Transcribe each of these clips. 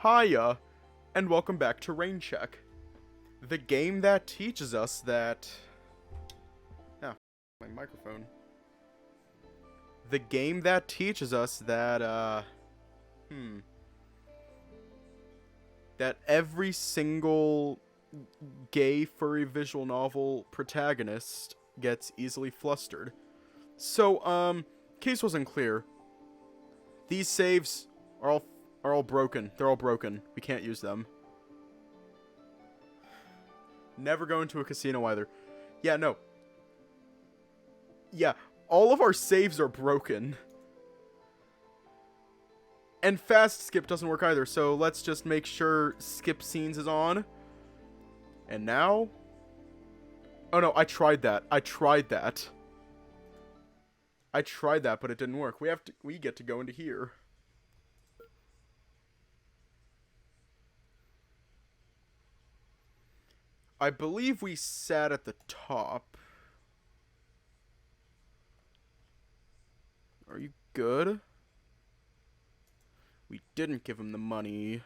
Hiya, and welcome back to Rain Check, the game that teaches us that... my microphone. The game that teaches us that, that every single gay furry visual novel protagonist gets easily flustered. So, case wasn't clear. These saves are all broken. They're all broken. We can't use them. Never go into a casino either. Yeah, no. Yeah, all of our saves are broken. And fast skip doesn't work either, so let's just make sure skip scenes is on. And now... Oh no, I tried that. I tried that, but it didn't work. We get to go into here. I believe we sat at the top. Are you good? We didn't give him the money.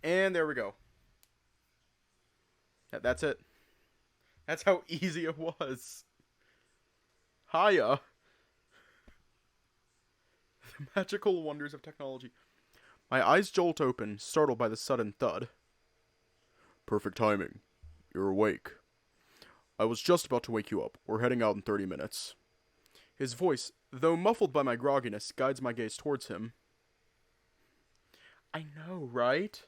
And there we go. Yeah, that's it. That's how easy it was. Hiya. The magical wonders of technology. My eyes jolt open, startled by the sudden thud. Perfect timing. You're awake. I was just about to wake you up. We're heading out in 30 minutes. His voice, though muffled by my grogginess, guides my gaze towards him. I know, right?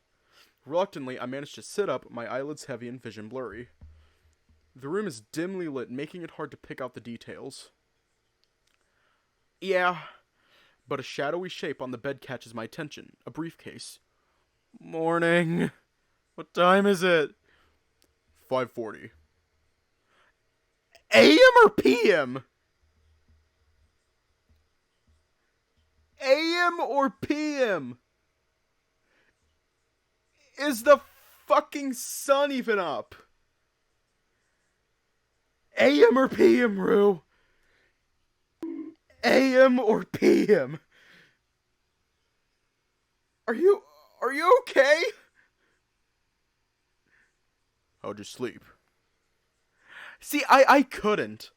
Reluctantly, I manage to sit up, my eyelids heavy and vision blurry. The room is dimly lit, making it hard to pick out the details. Yeah, but a shadowy shape on the bed catches my attention. A briefcase. Morning. What time is it? 5:40. AM or PM? AM or PM? Is the fucking sun even up? AM or PM, Rue? AM or PM? Are you okay? How'd you sleep? See, I couldn't.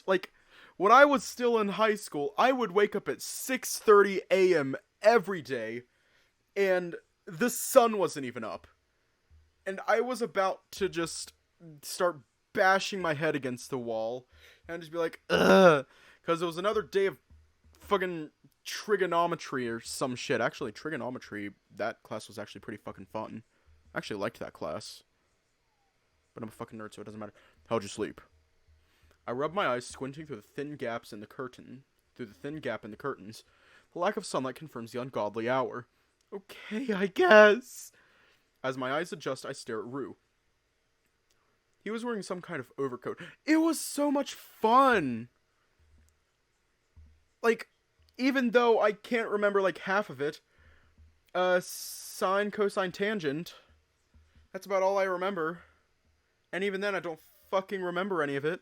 Like, when I was still in high school, I would wake up at 6:30 a.m. every day, and the sun wasn't even up. And I was about to just start bashing my head against the wall, and just be like, ugh, because it was another day of fucking trigonometry or some shit. Actually, trigonometry, that class was actually pretty fucking fun. I actually liked that class. But I'm a fucking nerd, so it doesn't matter. How'd you sleep? I rubbed my eyes, squinting through the thin gap in the curtains. The lack of sunlight confirms the ungodly hour. Okay, I guess. As my eyes adjust, I stare at Rue. He was wearing some kind of overcoat. It was so much fun! Like, even though I can't remember, like, half of it. Sine, cosine, tangent. That's about all I remember. And even then, I don't fucking remember any of it.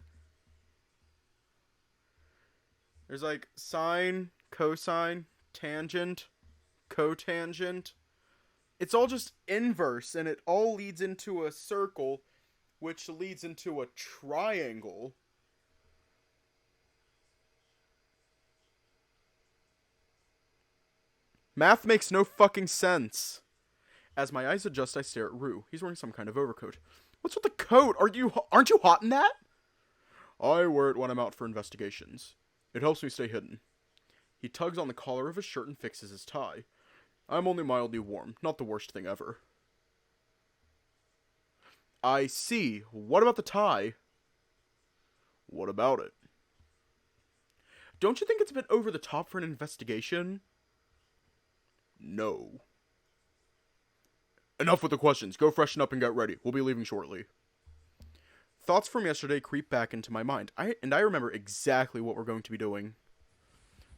There's, like, sine, cosine, tangent, cotangent. It's all just inverse, and it all leads into a circle, which leads into a triangle. Math makes no fucking sense. As my eyes adjust, I stare at Rue. He's wearing some kind of overcoat. What's with the coat? Aren't you hot in that? I wear it when I'm out for investigations. It helps me stay hidden. He tugs on the collar of his shirt and fixes his tie. I'm only mildly warm, not the worst thing ever. I see. What about the tie? What about it? Don't you think it's a bit over the top for an investigation? No. Enough with the questions. Go freshen up and get ready. We'll be leaving shortly. Thoughts from yesterday creep back into my mind. I remember exactly what we're going to be doing.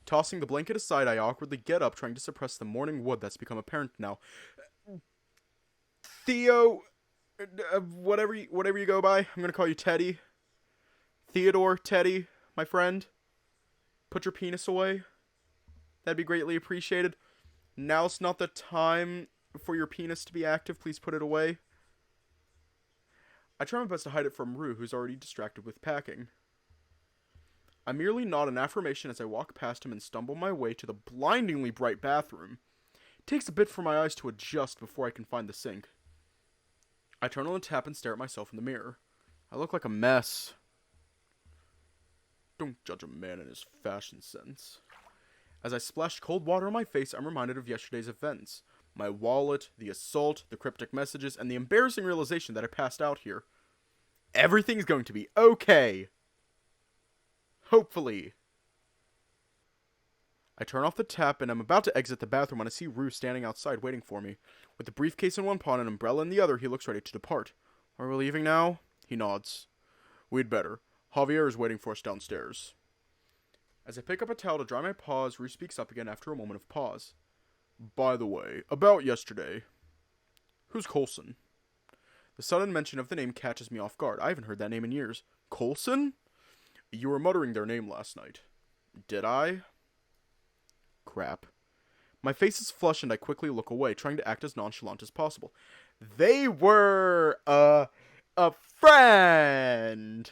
Tossing the blanket aside, I awkwardly get up, trying to suppress the morning wood that's become apparent now. Theo, whatever you go by, I'm gonna call you Teddy. Theodore, Teddy, my friend. put your penis away. That'd be greatly appreciated. Now's not the time for your penis to be active. Please put it away. I try my best to hide it from Rue, who's already distracted with packing. I merely nod in affirmation as I walk past him and stumble my way to the blindingly bright bathroom. It takes a bit for my eyes to adjust before I can find the sink. I turn on the tap and stare at myself in the mirror. I look like a mess. Don't judge a man in his fashion sense. As I splash cold water on my face, I'm reminded of yesterday's events. My wallet, the assault, the cryptic messages, and the embarrassing realization that I passed out here. Everything's going to be okay. Hopefully. I turn off the tap and I'm about to exit the bathroom when I see Rue standing outside waiting for me. With the briefcase in one paw and an umbrella in the other, he looks ready to depart. Are we leaving now? He nods. We'd better. Javier is waiting for us downstairs. As I pick up a towel to dry my paws, Rue speaks up again after a moment of pause. By the way, about yesterday. Who's Coulson? The sudden mention of the name catches me off guard. I haven't heard that name in years. Coulson? You were muttering their name last night. Did I? Crap. My face is flushed and I quickly look away, trying to act as nonchalant as possible. They were, a friend!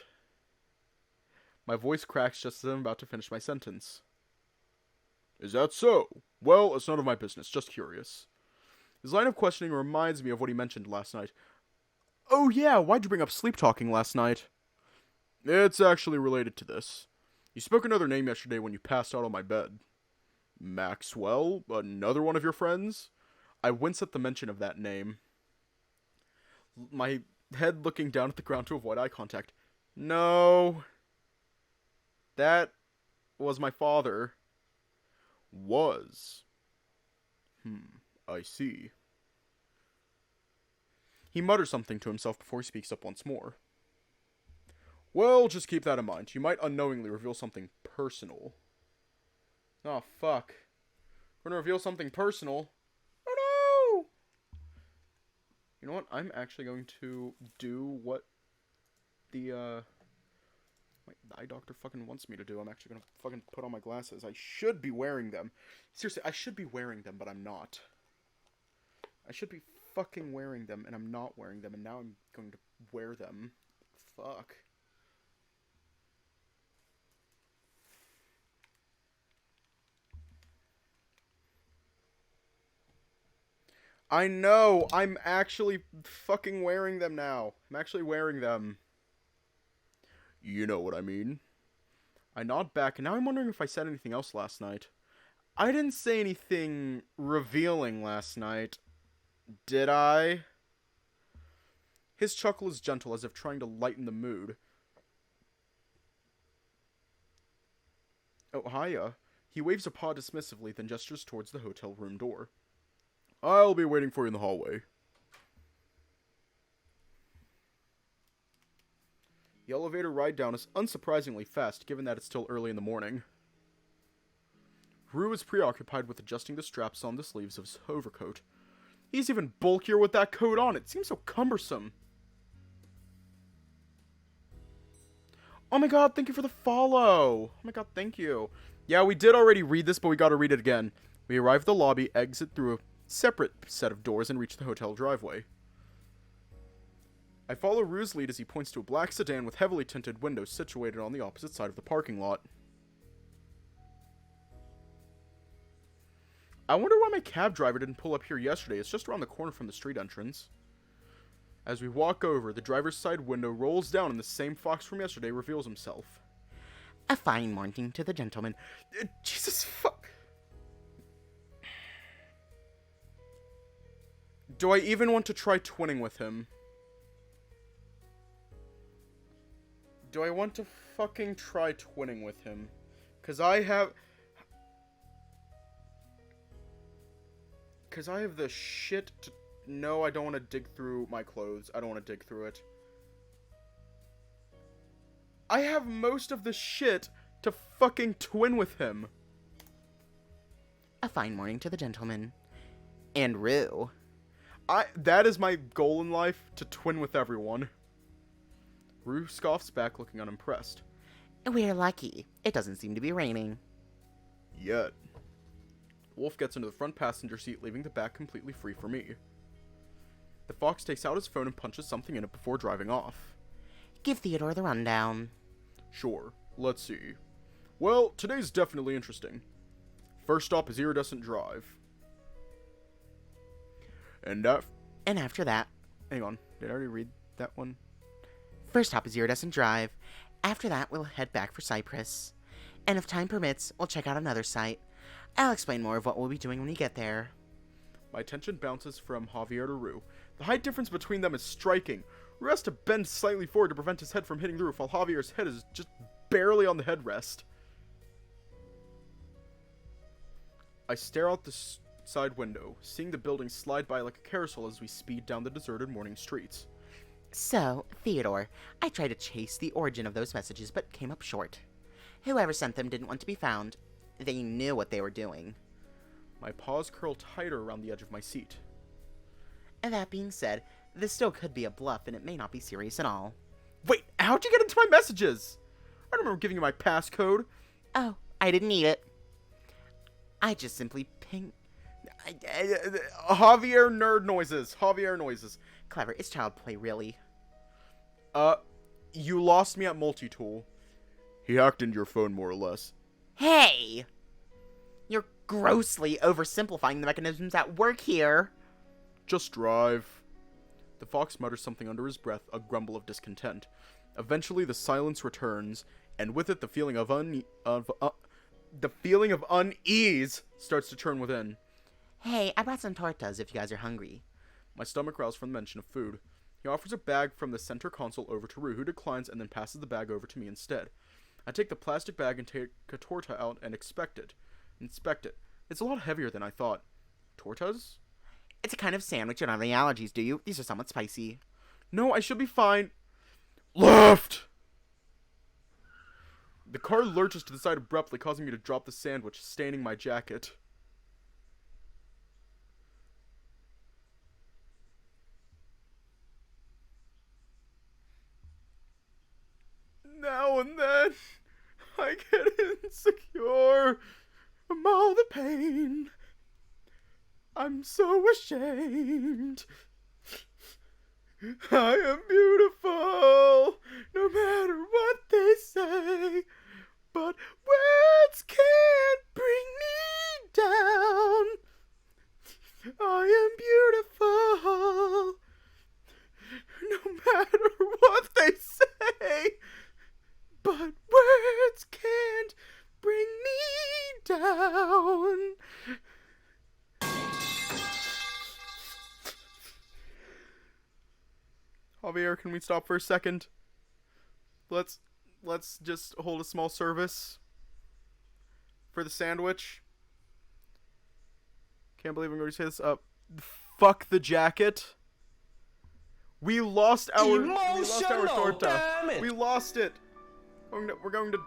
My voice cracks just as I'm about to finish my sentence. Is that so? Well, it's none of my business, just curious. His line of questioning reminds me of what he mentioned last night. Oh yeah, why'd you bring up sleep talking last night? It's actually related to this. You spoke another name yesterday when you passed out on my bed. Maxwell? Another one of your friends? I wince at the mention of that name. My head looking down at the ground to avoid eye contact. No. That was my father. Was. I see. He mutters something to himself before he speaks up once more. Well, just keep that in mind. You might unknowingly reveal something personal. Oh, fuck. We're gonna reveal something personal. Oh, no! You know what? I'm actually going to do what the, my eye doctor fucking wants me to do. I'm actually gonna fucking put on my glasses. I should be wearing them. Seriously, I should be wearing them, but I'm not. I should be fucking wearing them, and I'm not wearing them, and now I'm going to wear them. Fuck. I know! I'm actually fucking wearing them now. I'm actually wearing them. You know what I mean. I nod back, and now I'm wondering if I said anything else last night. I didn't say anything revealing last night. Did I? His chuckle is gentle, as if trying to lighten the mood. Oh, hiya. He waves a paw dismissively, then gestures towards the hotel room door. I'll be waiting for you in the hallway. The elevator ride down is unsurprisingly fast, given that it's still early in the morning. Rue is preoccupied with adjusting the straps on the sleeves of his overcoat. He's even bulkier with that coat on. It seems so cumbersome. Oh my god, thank you for the follow. Oh my god, thank you. Yeah, we did already read this, but we gotta read it again. We arrive at the lobby, exit through a separate set of doors, and reach the hotel driveway. I follow Rue's lead as he points to a black sedan with heavily tinted windows situated on the opposite side of the parking lot. I wonder why my cab driver didn't pull up here yesterday. It's just around the corner from the street entrance. As we walk over, the driver's side window rolls down and the same fox from yesterday reveals himself. A fine morning to the gentleman. Jesus fuck. Do I even want to try twinning with him? Do I want to fucking try twinning with him? Because I have the shit to... No, I don't want to dig through my clothes. I don't want to dig through it. I have most of the shit to fucking twin with him. A fine morning to the gentleman. And Rue. That is my goal in life, to twin with everyone. Rue scoffs back, looking unimpressed. We're lucky. It doesn't seem to be raining. Yet. Wolf gets into the front passenger seat, leaving the back completely free for me. The fox takes out his phone and punches something in it before driving off. Give Theodore the rundown. Sure, let's see. Well, today's definitely interesting. First stop is Iridescent Drive. And after that... Hang on, did I already read that one? First stop is Iridescent Drive. After that, we'll head back for Cypress. And if time permits, we'll check out another site. I'll explain more of what we'll be doing when we get there. My attention bounces from Javier to Rue. The height difference between them is striking. Rue has to bend slightly forward to prevent his head from hitting the roof, while Javier's head is just barely on the headrest. I stare out the side window, seeing the building slide by like a carousel as we speed down the deserted morning streets. So, Theodore, I tried to chase the origin of those messages, but came up short. Whoever sent them didn't want to be found. They knew what they were doing. My paws curl tighter around the edge of my seat. And that being said, this still could be a bluff, and it may not be serious at all. Wait, how'd you get into my messages? I don't remember giving you my passcode. Oh, I didn't need it. I just simply ping... Javier nerd noises. Javier noises. Clever. It's child play, really. You lost me at multi-tool. He hacked into your phone, more or less. Hey! You're grossly oversimplifying the mechanisms at work here. Just drive. The fox mutters something under his breath, a grumble of discontent. Eventually, the silence returns, and with it, the feeling of unease starts to turn within. Hey, I brought some tortas if you guys are hungry. My stomach growls from the mention of food. He offers a bag from the center console over to Rue, who declines and then passes the bag over to me instead. I take the plastic bag and take a torta out and inspect it. It's a lot heavier than I thought. Tortas? It's a kind of sandwich. You don't have any allergies, do you? These are somewhat spicy. No, I should be fine. Left! The car lurches to the side abruptly, causing me to drop the sandwich, staining my jacket. Now and then, I get insecure from all the pain. I'm so ashamed. I am beautiful, no matter what they say. But words can't bring me down. I am beautiful, no matter what they say. But words can't bring me down. Javier, can we stop for a second? Let's just hold a small service for the sandwich. Can't believe I'm going to say this. Fuck the jacket. We lost our torta. We lost it. We're going to.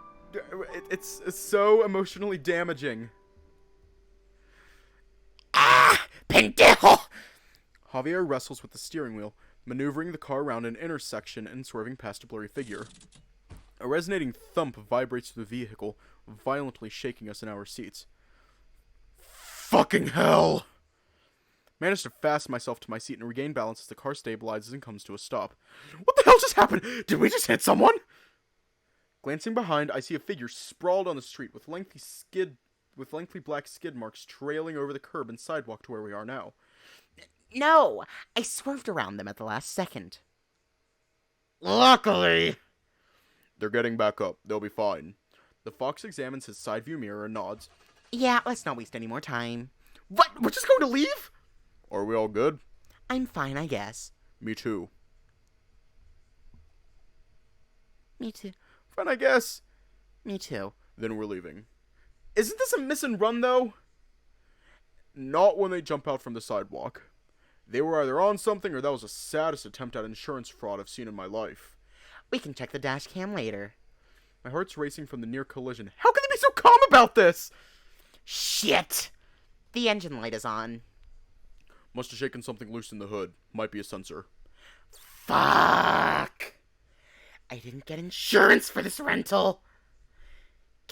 It's so emotionally damaging. Ah, pendejo! Javier wrestles with the steering wheel, maneuvering the car around an intersection and swerving past a blurry figure. A resonating thump vibrates through the vehicle, violently shaking us in our seats. Fucking hell! Manage to fasten myself to my seat and regain balance as the car stabilizes and comes to a stop. What the hell just happened? Did we just hit someone? Glancing behind, I see a figure sprawled on the street with lengthy black skid marks trailing over the curb and sidewalk to where we are now. No, I swerved around them at the last second. Luckily! They're getting back up. They'll be fine. The fox examines his side view mirror and nods. Yeah, let's not waste any more time. What? We're just going to leave? Are we all good? I'm fine, I guess. Me too. Me too. Fine, I guess. Me too. Then we're leaving. Isn't this a miss and run, though? Not when they jump out from the sidewalk. They were either on something or that was the saddest attempt at insurance fraud I've seen in my life. We can check the dash cam later. My heart's racing from the near collision. How can they be so calm about this? Shit! The engine light is on. Must have shaken something loose in the hood. Might be a sensor. Fuck! I didn't get insurance for this rental.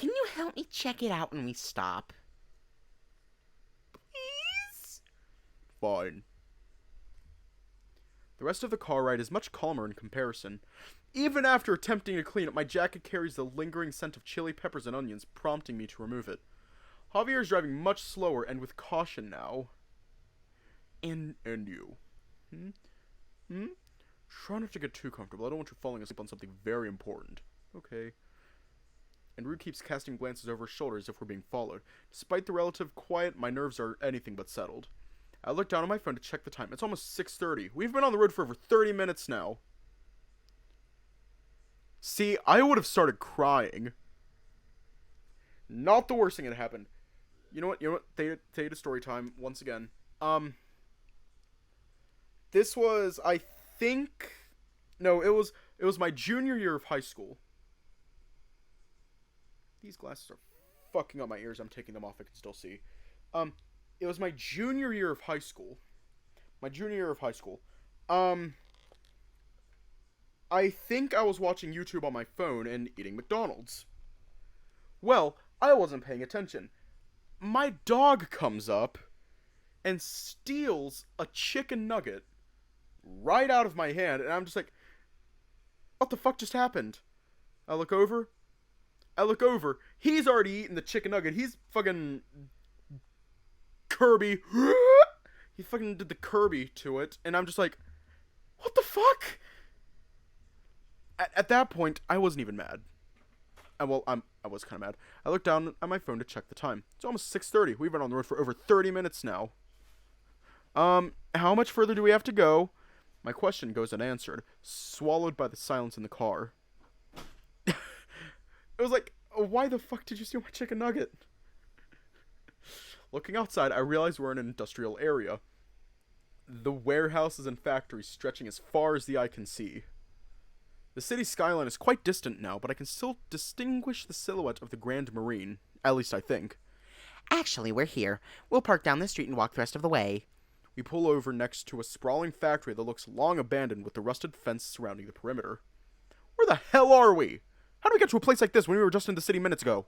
Can you help me check it out when we stop? Please? Fine. The rest of the car ride is much calmer in comparison. Even after attempting to clean it, my jacket carries the lingering scent of chili peppers and onions, prompting me to remove it. Javier is driving much slower and with caution now. And you. Try not to get too comfortable. I don't want you falling asleep on something very important. Okay. And Rue keeps casting glances over his shoulder as if we're being followed. Despite the relative quiet, my nerves are anything but settled. I look down at my phone to check the time. It's almost 6:30. We've been on the road for over 30 minutes now. See, I would have started crying. Not the worst thing that happened. You know what? Theta story time once again. This was, I think, no, it was my junior year of high school. These glasses are fucking up my ears. I'm taking them off. I can still see. It was my junior year of high school. I think I was watching YouTube on my phone and eating McDonald's. Well, I wasn't paying attention. My dog comes up and steals a chicken nugget right out of my hand, and I'm just like, what the fuck just happened? I look over. He's already eaten the chicken nugget. He's fucking Kirby. He fucking did the Kirby to it, and I'm just like, what the fuck? At that point, I wasn't even mad. I was kind of mad. I looked down at my phone to check the time. It's almost 6:30. We've been on the road for over 30 minutes now. How much further do we have to go? My question goes unanswered, swallowed by the silence in the car. It was like, why the fuck did you steal my chicken nugget? Looking outside, I realize we're in an industrial area. The warehouses and factories stretching as far as the eye can see. The city skyline is quite distant now, but I can still distinguish the silhouette of the Grand Marine. At least I think. Actually, we're here. We'll park down the street and walk the rest of the way. We pull over next to a sprawling factory that looks long abandoned with the rusted fence surrounding the perimeter. Where the hell are we? How do we get to a place like this when we were just in the city minutes ago?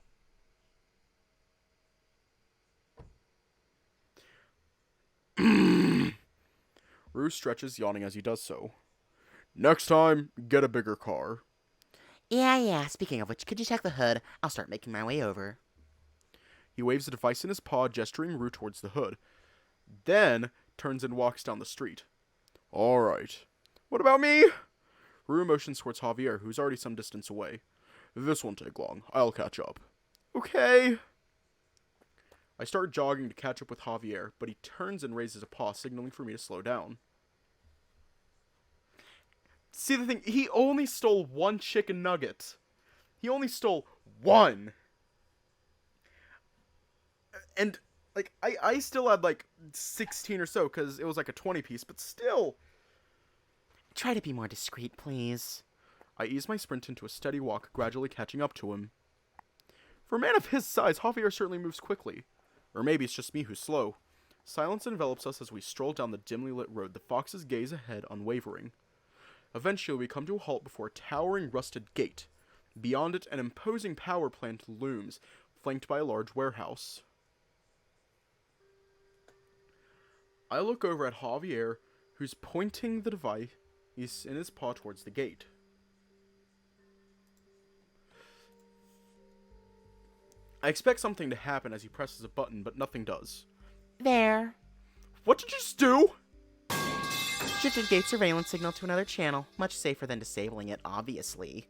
Rue stretches, yawning as he does so. Next time, get a bigger car. Yeah. Speaking of which, could you check the hood? I'll start making my way over. He waves a device in his paw, gesturing Rue towards the hood. Then, turns and walks down the street. Alright. What about me? Rue motions towards Javier, who's already some distance away. This won't take long. I'll catch up. Okay. I start jogging to catch up with Javier, but he turns and raises a paw, signaling for me to slow down. See, the thing, he only stole one chicken nugget. He only stole one. And, like, I still had, like, 16 or so, because it was, like, a 20 piece, but still. Try to be more discreet, please. I ease my sprint into a steady walk, gradually catching up to him. For a man of his size, Javier certainly moves quickly. Or maybe it's just me who's slow. Silence envelops us as we stroll down the dimly lit road, the fox's gaze ahead unwavering. Eventually, we come to a halt before a towering rusted gate. Beyond it, an imposing power plant looms, flanked by a large warehouse. I look over at Javier, who's pointing the device in his paw towards the gate. I expect something to happen as he presses a button, but nothing does. There. What did you just do? Shifted gate surveillance signal to another channel. Much safer than disabling it, obviously.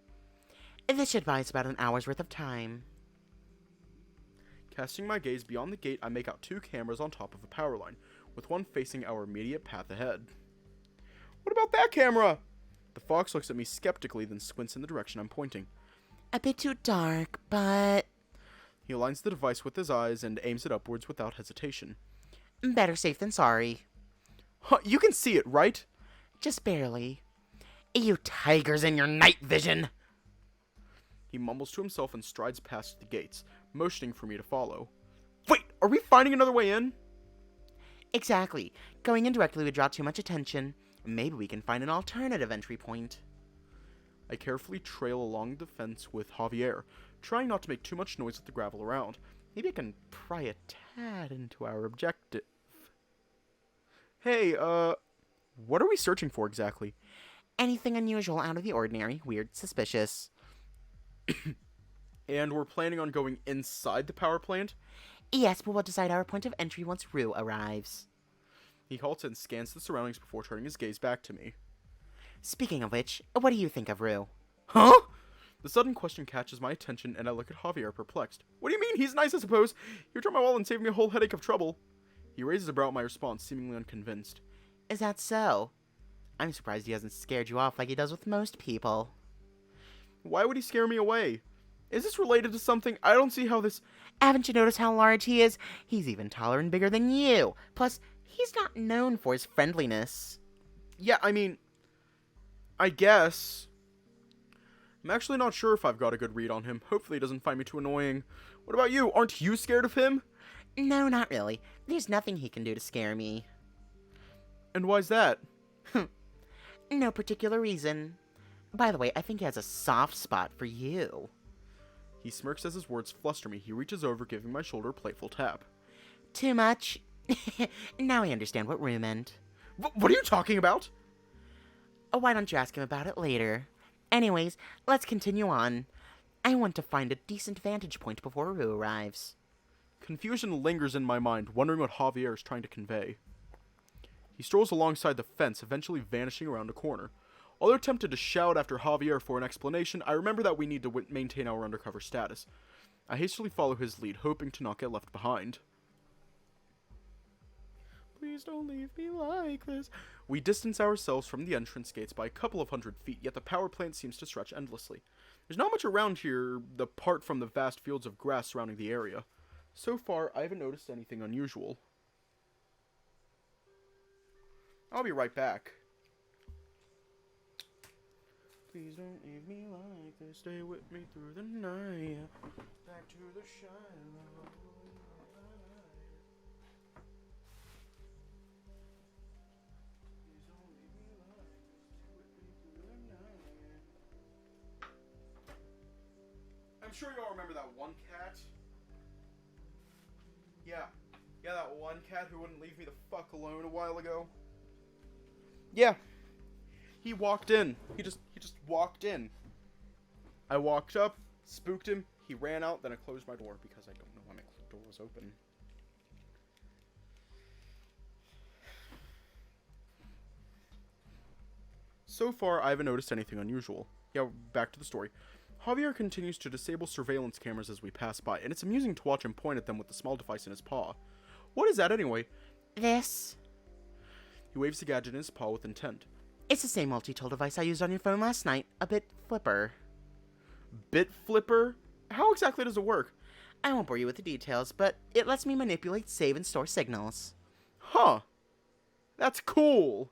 This should buy us about an hour's worth of time. Casting my gaze beyond the gate, I make out two cameras on top of a power line, with one facing our immediate path ahead. What about that camera? The fox looks at me skeptically, then squints in the direction I'm pointing. A bit too dark, but... He aligns the device with his eyes and aims it upwards without hesitation. Better safe than sorry. Huh, you can see it, right? Just barely. You tigers in your night vision! He mumbles to himself and strides past the gates, motioning for me to follow. Wait, are we finding another way in? Exactly. Going in directly would draw too much attention. Maybe we can find an alternative entry point. I carefully trail along the fence with Javier, trying not to make too much noise with the gravel around. Maybe I can pry a tad into our objective. Hey, what are we searching for exactly? Anything unusual, out of the ordinary, weird, suspicious. And we're planning on going inside the power plant? Yes, but we'll decide our point of entry once Rue arrives. He halts and scans the surroundings before turning his gaze back to me. Speaking of which, what do you think of Rue? Huh? The sudden question catches my attention, and I look at Javier perplexed. What do you mean? He's nice, I suppose. You returned my wallet and saved me a whole headache of trouble. He raises a brow at my response, seemingly unconvinced. Is that so? I'm surprised he hasn't scared you off like he does with most people. Why would he scare me away? Is this related to something? I don't see how this... Haven't you noticed how large he is? He's even taller and bigger than you. Plus, he's not known for his friendliness. Yeah, I mean... I guess... I'm actually not sure if I've got a good read on him. Hopefully he doesn't find me too annoying. What about you? Aren't you scared of him? No, not really. There's nothing he can do to scare me. And why's that? No particular reason. By the way, I think he has a soft spot for you. He smirks as his words fluster me. He reaches over, giving my shoulder a playful tap. Too much? Now I understand what Rue meant. What are you talking about? Oh, why don't you ask him about it later? Anyways, let's continue on. I want to find a decent vantage point before Rue arrives. Confusion lingers in my mind, wondering what Javier is trying to convey. He strolls alongside the fence, eventually vanishing around a corner. Although tempted to shout after Javier for an explanation, I remember that we need to maintain our undercover status. I hastily follow his lead, hoping to not get left behind. Please don't leave me like this. We distance ourselves from the entrance gates by a couple of 100 feet, yet the power plant seems to stretch endlessly. There's not much around here, apart from the vast fields of grass surrounding the area. So far, I haven't noticed anything unusual. I'll be right back. Please don't leave me like this. Stay with me through the night. Back to the Shiloh. Please don't leave me like this. Stay with me through the night. I'm sure you all remember that one cat. Yeah, that one cat who wouldn't leave me the fuck alone a while ago. Yeah. He walked in. He just walked in. I walked up, spooked him, he ran out, then I closed my door because I don't know why my door was open. So far, I haven't noticed anything unusual. Yeah, back to the story. Javier continues to disable surveillance cameras as we pass by, and it's amusing to watch him point at them with the small device in his paw. What is that anyway? This? He waves the gadget in his paw with intent. It's the same multi-tool device I used on your phone last night, a bit flipper. Bit flipper? How exactly does it work? I won't bore you with the details, but it lets me manipulate, save, and store signals. Huh. That's cool.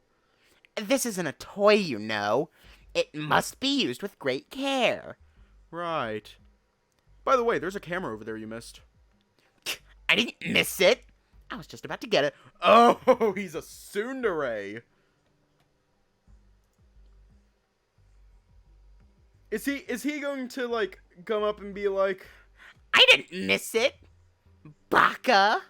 This isn't a toy, you know. It must be used with great care. Right. By the way, there's a camera over there you missed. I didn't miss it. I was just about to get it. Oh, he's a tsundere. Is he going to, like, come up and be like... I didn't miss it, Baka.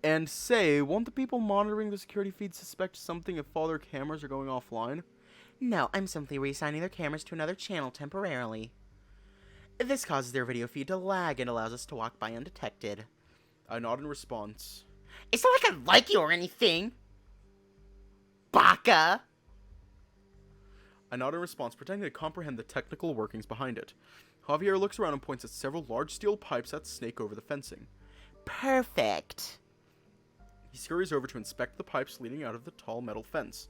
And say, won't the people monitoring the security feed suspect something if all their cameras are going offline? No, I'm simply reassigning their cameras to another channel temporarily. This causes their video feed to lag and allows us to walk by undetected. I nod in response. It's not like I like you or anything, Baka. I nod in response, pretending to comprehend the technical workings behind it. Javier looks around and points at several large steel pipes that snake over the fencing. Perfect. He scurries over to inspect the pipes leading out of the tall metal fence.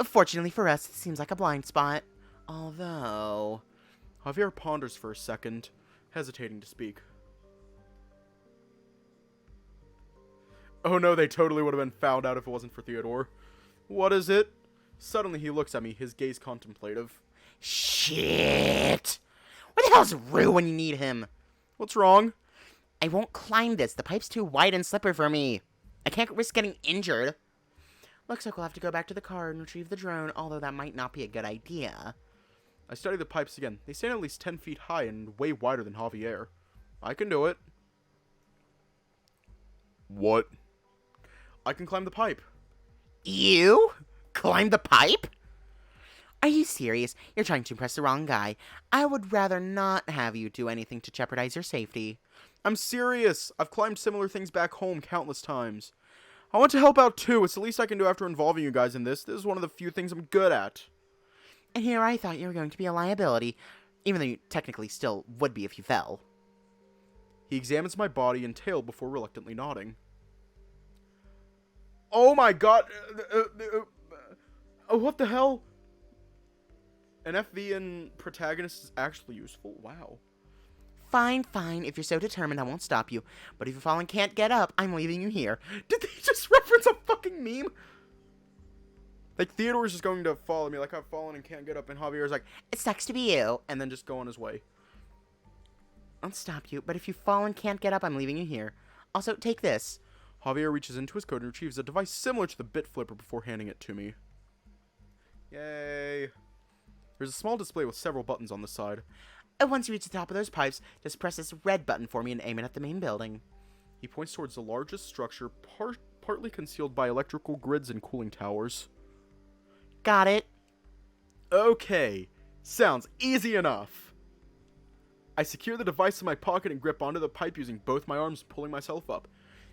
Fortunately for us, it seems like a blind spot. Although... Javier ponders for a second, hesitating to speak. Oh no, they totally would have been found out if it wasn't for Theodore. What is it? Suddenly he looks at me, his gaze contemplative. Shit! Where the hell's Rue when you need him? What's wrong? I won't climb this. The pipe's too wide and slippery for me. I can't risk getting injured. Looks like we'll have to go back to the car and retrieve the drone, although that might not be a good idea. I study the pipes again. They stand at least 10 feet high and way wider than Javier. I can do it. What? I can climb the pipe. You? Climb the pipe? Are you serious? You're trying to impress the wrong guy. I would rather not have you do anything to jeopardize your safety. I'm serious. I've climbed similar things back home countless times. I want to help out too. It's the least I can do after involving you guys in this. This is one of the few things I'm good at. And here I thought you were going to be a liability, even though you technically still would be if you fell. He examines my body and tail before reluctantly nodding. Oh my god! What the hell? An FVN protagonist is actually useful? Wow. Fine, fine. If you're so determined, I won't stop you. But if you fall and can't get up, I'm leaving you here. Did they just reference a fucking meme? Like, Theodore's just going to follow me like I've fallen and can't get up, and Javier's like, It sucks to be you. and then just go on his way. I'll stop you, but if you fall and can't get up, I'm leaving you here. Also, take this. Javier reaches into his coat and retrieves a device similar to the bit flipper before handing it to me. Yay. There's a small display with several buttons on the side. And once you reach the top of those pipes, just press this red button for me and aim it at the main building. He points towards the largest structure, partly concealed by electrical grids and cooling towers. Got it. Okay, sounds easy enough. I secure the device in my pocket and grip onto the pipe using both my arms, pulling myself up.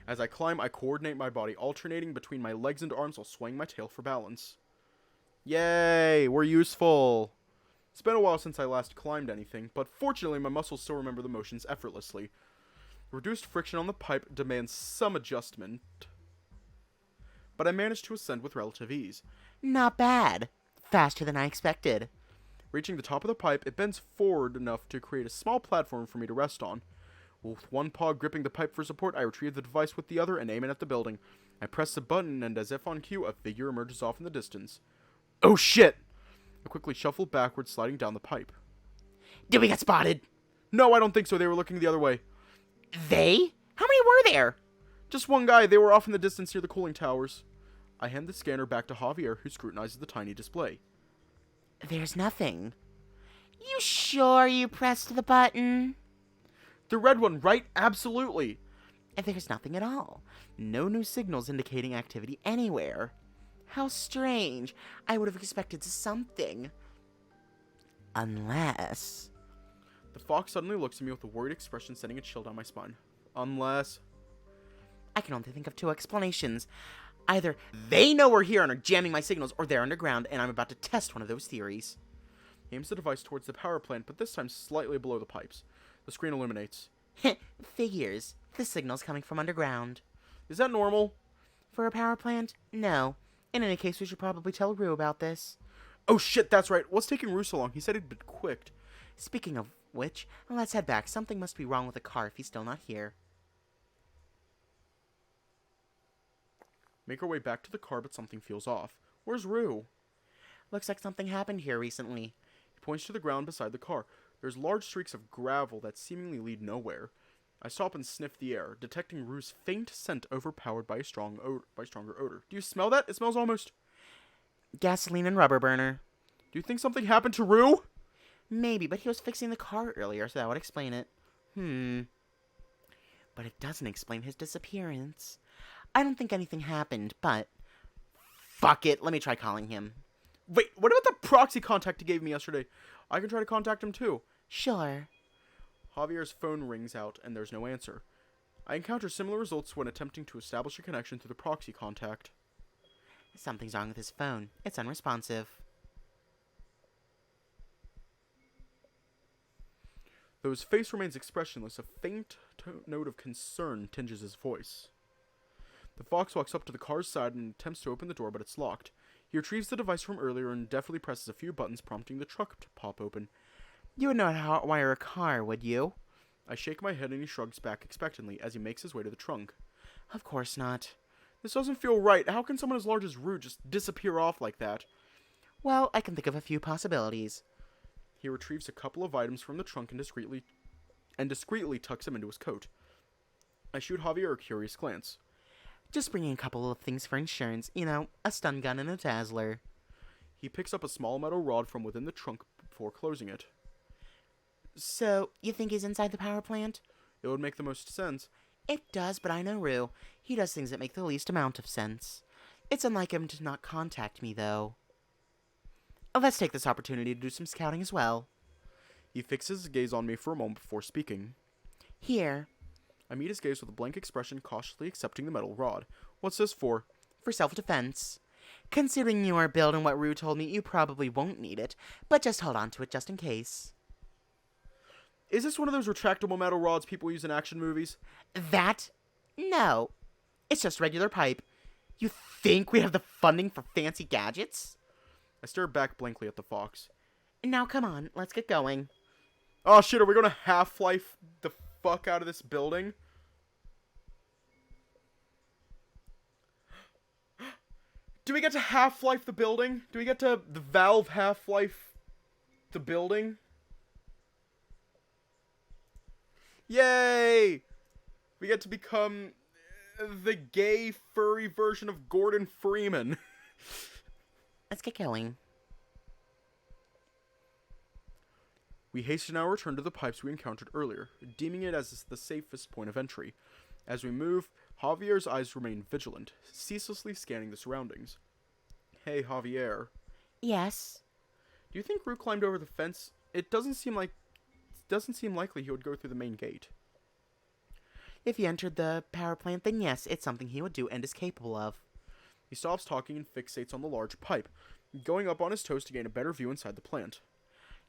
As I climb, I coordinate my body, alternating between my legs and arms while swaying my tail for balance. Yay, we're useful. It's been a while since I last climbed anything, but fortunately my muscles still remember the motions effortlessly. Reduced friction on the pipe demands some adjustment, but I managed to ascend with relative ease. Not bad. Faster than I expected. Reaching the top of the pipe, it bends forward enough to create a small platform for me to rest on. With one paw gripping the pipe for support, I retrieve the device with the other and aim it at the building. I press the button, and as if on cue, a figure emerges off in the distance. Oh shit! I quickly shuffle backwards, sliding down the pipe. Did we get spotted? No, I don't think so. They were looking the other way. They? How many were there? Just one guy. They were off in the distance near the cooling towers. I hand the scanner back to Javier, who scrutinizes the tiny display. There's nothing. You sure you pressed the button? The red one, right? Absolutely. And there's nothing at all. No new signals indicating activity anywhere. How strange. I would have expected something. Unless... The fox suddenly looks at me with a worried expression, sending a chill down my spine. Unless... I can only think of two explanations. Either they know we're here and are jamming my signals, or they're underground and I'm about to test one of those theories. He aims the device towards the power plant, but this time slightly below the pipes. The screen illuminates. Figures. The signal's coming from underground. Is that normal? For a power plant? No. In any case, we should probably tell Rue about this. Oh shit, that's right. What's taking Rue so long? He said he'd been quick. Speaking of which, let's head back. Something must be wrong with the car if he's still not here. Make our way back to the car, but something feels off. Where's Rue? Looks like something happened here recently. He points to the ground beside the car. There's large streaks of gravel that seemingly lead nowhere. I stop and sniff the air, detecting Rue's faint scent overpowered by a stronger odor. Do you smell that? It smells almost... Gasoline and rubber burner. Do you think something happened to Rue? Maybe, but he was fixing the car earlier, so that would explain it. But it doesn't explain his disappearance. I don't think anything happened, but... Fuck it, let me try calling him. Wait, what about the proxy contact he gave me yesterday? I can try to contact him too. Sure. Javier's phone rings out, and there's no answer. I encounter similar results when attempting to establish a connection through the proxy contact. Something's wrong with his phone. It's unresponsive. Though his face remains expressionless, a faint note of concern tinges his voice. The fox walks up to the car's side and attempts to open the door, but it's locked. He retrieves the device from earlier and deftly presses a few buttons, prompting the truck to pop open. You would know how to wire a car, would you? I shake my head and he shrugs back expectantly as he makes his way to the trunk. Of course not. This doesn't feel right. How can someone as large as Rue just disappear off like that? Well, I can think of a few possibilities. He retrieves a couple of items from the trunk and discreetly tucks them into his coat. I shoot Javier a curious glance. Just bringing a couple of things for insurance. You know, a stun gun and a Dazzler. He picks up a small metal rod from within the trunk before closing it. So, you think he's inside the power plant? It would make the most sense. It does, but I know Rue. He does things that make the least amount of sense. It's unlike him to not contact me, though. Let's take this opportunity to do some scouting as well. He fixes his gaze on me for a moment before speaking. Here. I meet his gaze with a blank expression, cautiously accepting the metal rod. What's this for? For self-defense. Considering your build and what Rue told me, you probably won't need it, but just hold on to it just in case. Is this one of those retractable metal rods people use in action movies? That? No. It's just regular pipe. You think we have the funding for fancy gadgets? I stare back blankly at the fox. Now come on, let's get going. Oh shit, are we gonna Half-Life the fuck out of this building? Do we get to Half-Life the building? Do we get to the Valve Half-Life the building? Yay! We get to become the gay furry version of Gordon Freeman. Let's get going. We hasten our return to the pipes we encountered earlier, deeming it as the safest point of entry. As we move, Javier's eyes remain vigilant, ceaselessly scanning the surroundings. Hey, Javier. Yes? Do you think Rue climbed over the fence? It doesn't seem likely he would go through the main gate. If he entered the power plant, then yes, it's something he would do and is capable of. He stops talking and fixates on the large pipe, going up on his toes to gain a better view inside the plant.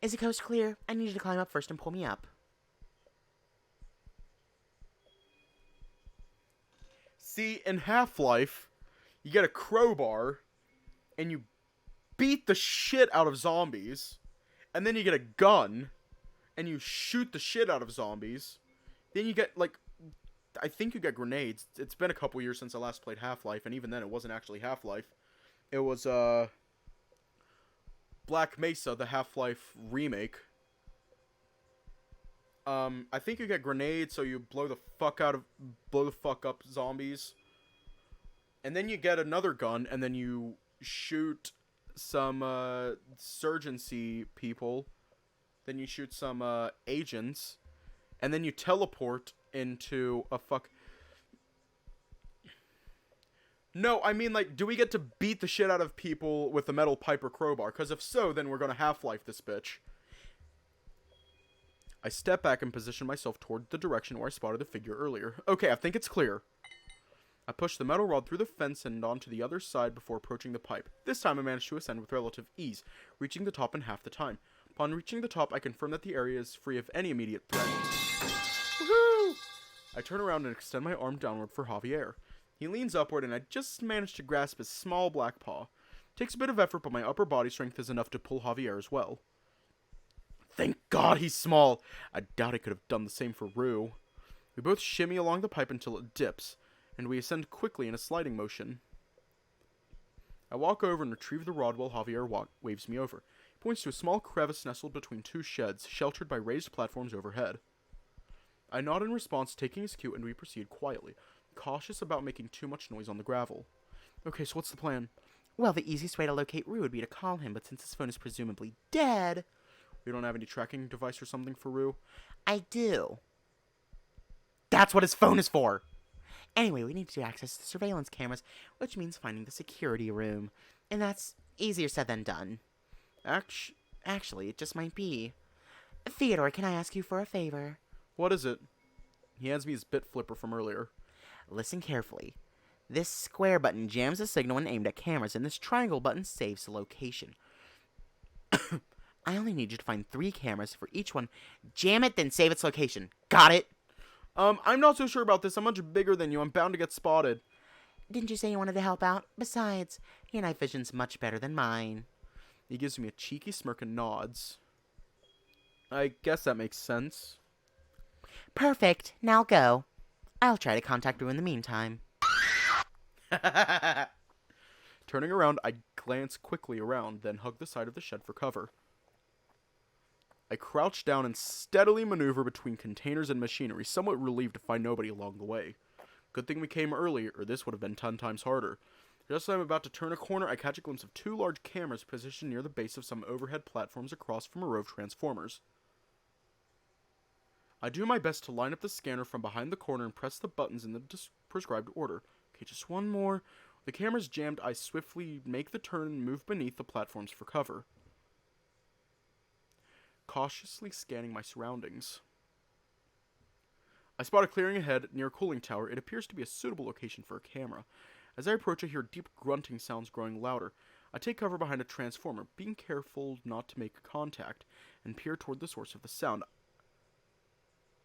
Is the coast clear? I need you to climb up first and pull me up. See, in Half-Life, you get a crowbar, and you beat the shit out of zombies, and then you get a gun, and you shoot the shit out of zombies. Then you get, like, I think you get grenades. It's been a couple years since I last played Half-Life, and even then it wasn't actually Half-Life. It was, Black Mesa, the Half-Life remake. I think you get grenades, so you blow the fuck up zombies. And then you get another gun, and then you shoot some, surgency people. Then you shoot some, agents. And then you teleport into a No, I mean, like, do we get to beat the shit out of people with a metal pipe or crowbar? Because if so, then we're gonna Half-Life this bitch. I step back and position myself toward the direction where I spotted the figure earlier. Okay, I think it's clear. I push the metal rod through the fence and onto the other side before approaching the pipe. This time I managed to ascend with relative ease, reaching the top in half the time. Upon reaching the top, I confirm that the area is free of any immediate threat. Woohoo! I turn around and extend my arm downward for Javier. He leans upward and I just manage to grasp his small black paw. Takes a bit of effort, but my upper body strength is enough to pull Javier as well. Thank God he's small! I doubt I could have done the same for Rue. We both shimmy along the pipe until it dips, and we ascend quickly in a sliding motion. I walk over and retrieve the rod while Javier waves me over. He points to a small crevice nestled between two sheds, sheltered by raised platforms overhead. I nod in response, taking his cue, and we proceed quietly, cautious about making too much noise on the gravel. Okay, so what's the plan? Well, the easiest way to locate Rue would be to call him, but since his phone is presumably dead... We don't have any tracking device or something for Rue? I do. That's what his phone is for! Anyway, we need to access the surveillance cameras, which means finding the security room. And that's easier said than done. Actually, it just might be. Theodore, can I ask you for a favor? What is it? He hands me his bit flipper from earlier. Listen carefully. This square button jams the signal when aimed at cameras, and this triangle button saves the location. I only need you to find 3 cameras for each one. Jam it, then save its location. Got it? I'm not so sure about this. I'm much bigger than you. I'm bound to get spotted. Didn't you say you wanted to help out? Besides, your night vision's much better than mine. He gives me a cheeky smirk and nods. I guess that makes sense. Perfect. Now go. I'll try to contact Rue in the meantime. Turning around, I glance quickly around, then hug the side of the shed for cover. I crouch down and steadily maneuver between containers and machinery, somewhat relieved to find nobody along the way. Good thing we came early, or this would have been 10 times harder. Just as I'm about to turn a corner, I catch a glimpse of two large cameras positioned near the base of some overhead platforms across from a row of transformers. I do my best to line up the scanner from behind the corner and press the buttons in the prescribed order. Okay, just one more. The camera's jammed, I swiftly make the turn and move beneath the platforms for cover, cautiously scanning my surroundings. I spot a clearing ahead near a cooling tower. It appears to be a suitable location for a camera. As I approach, I hear deep grunting sounds growing louder. I take cover behind a transformer, being careful not to make contact, and peer toward the source of the sound.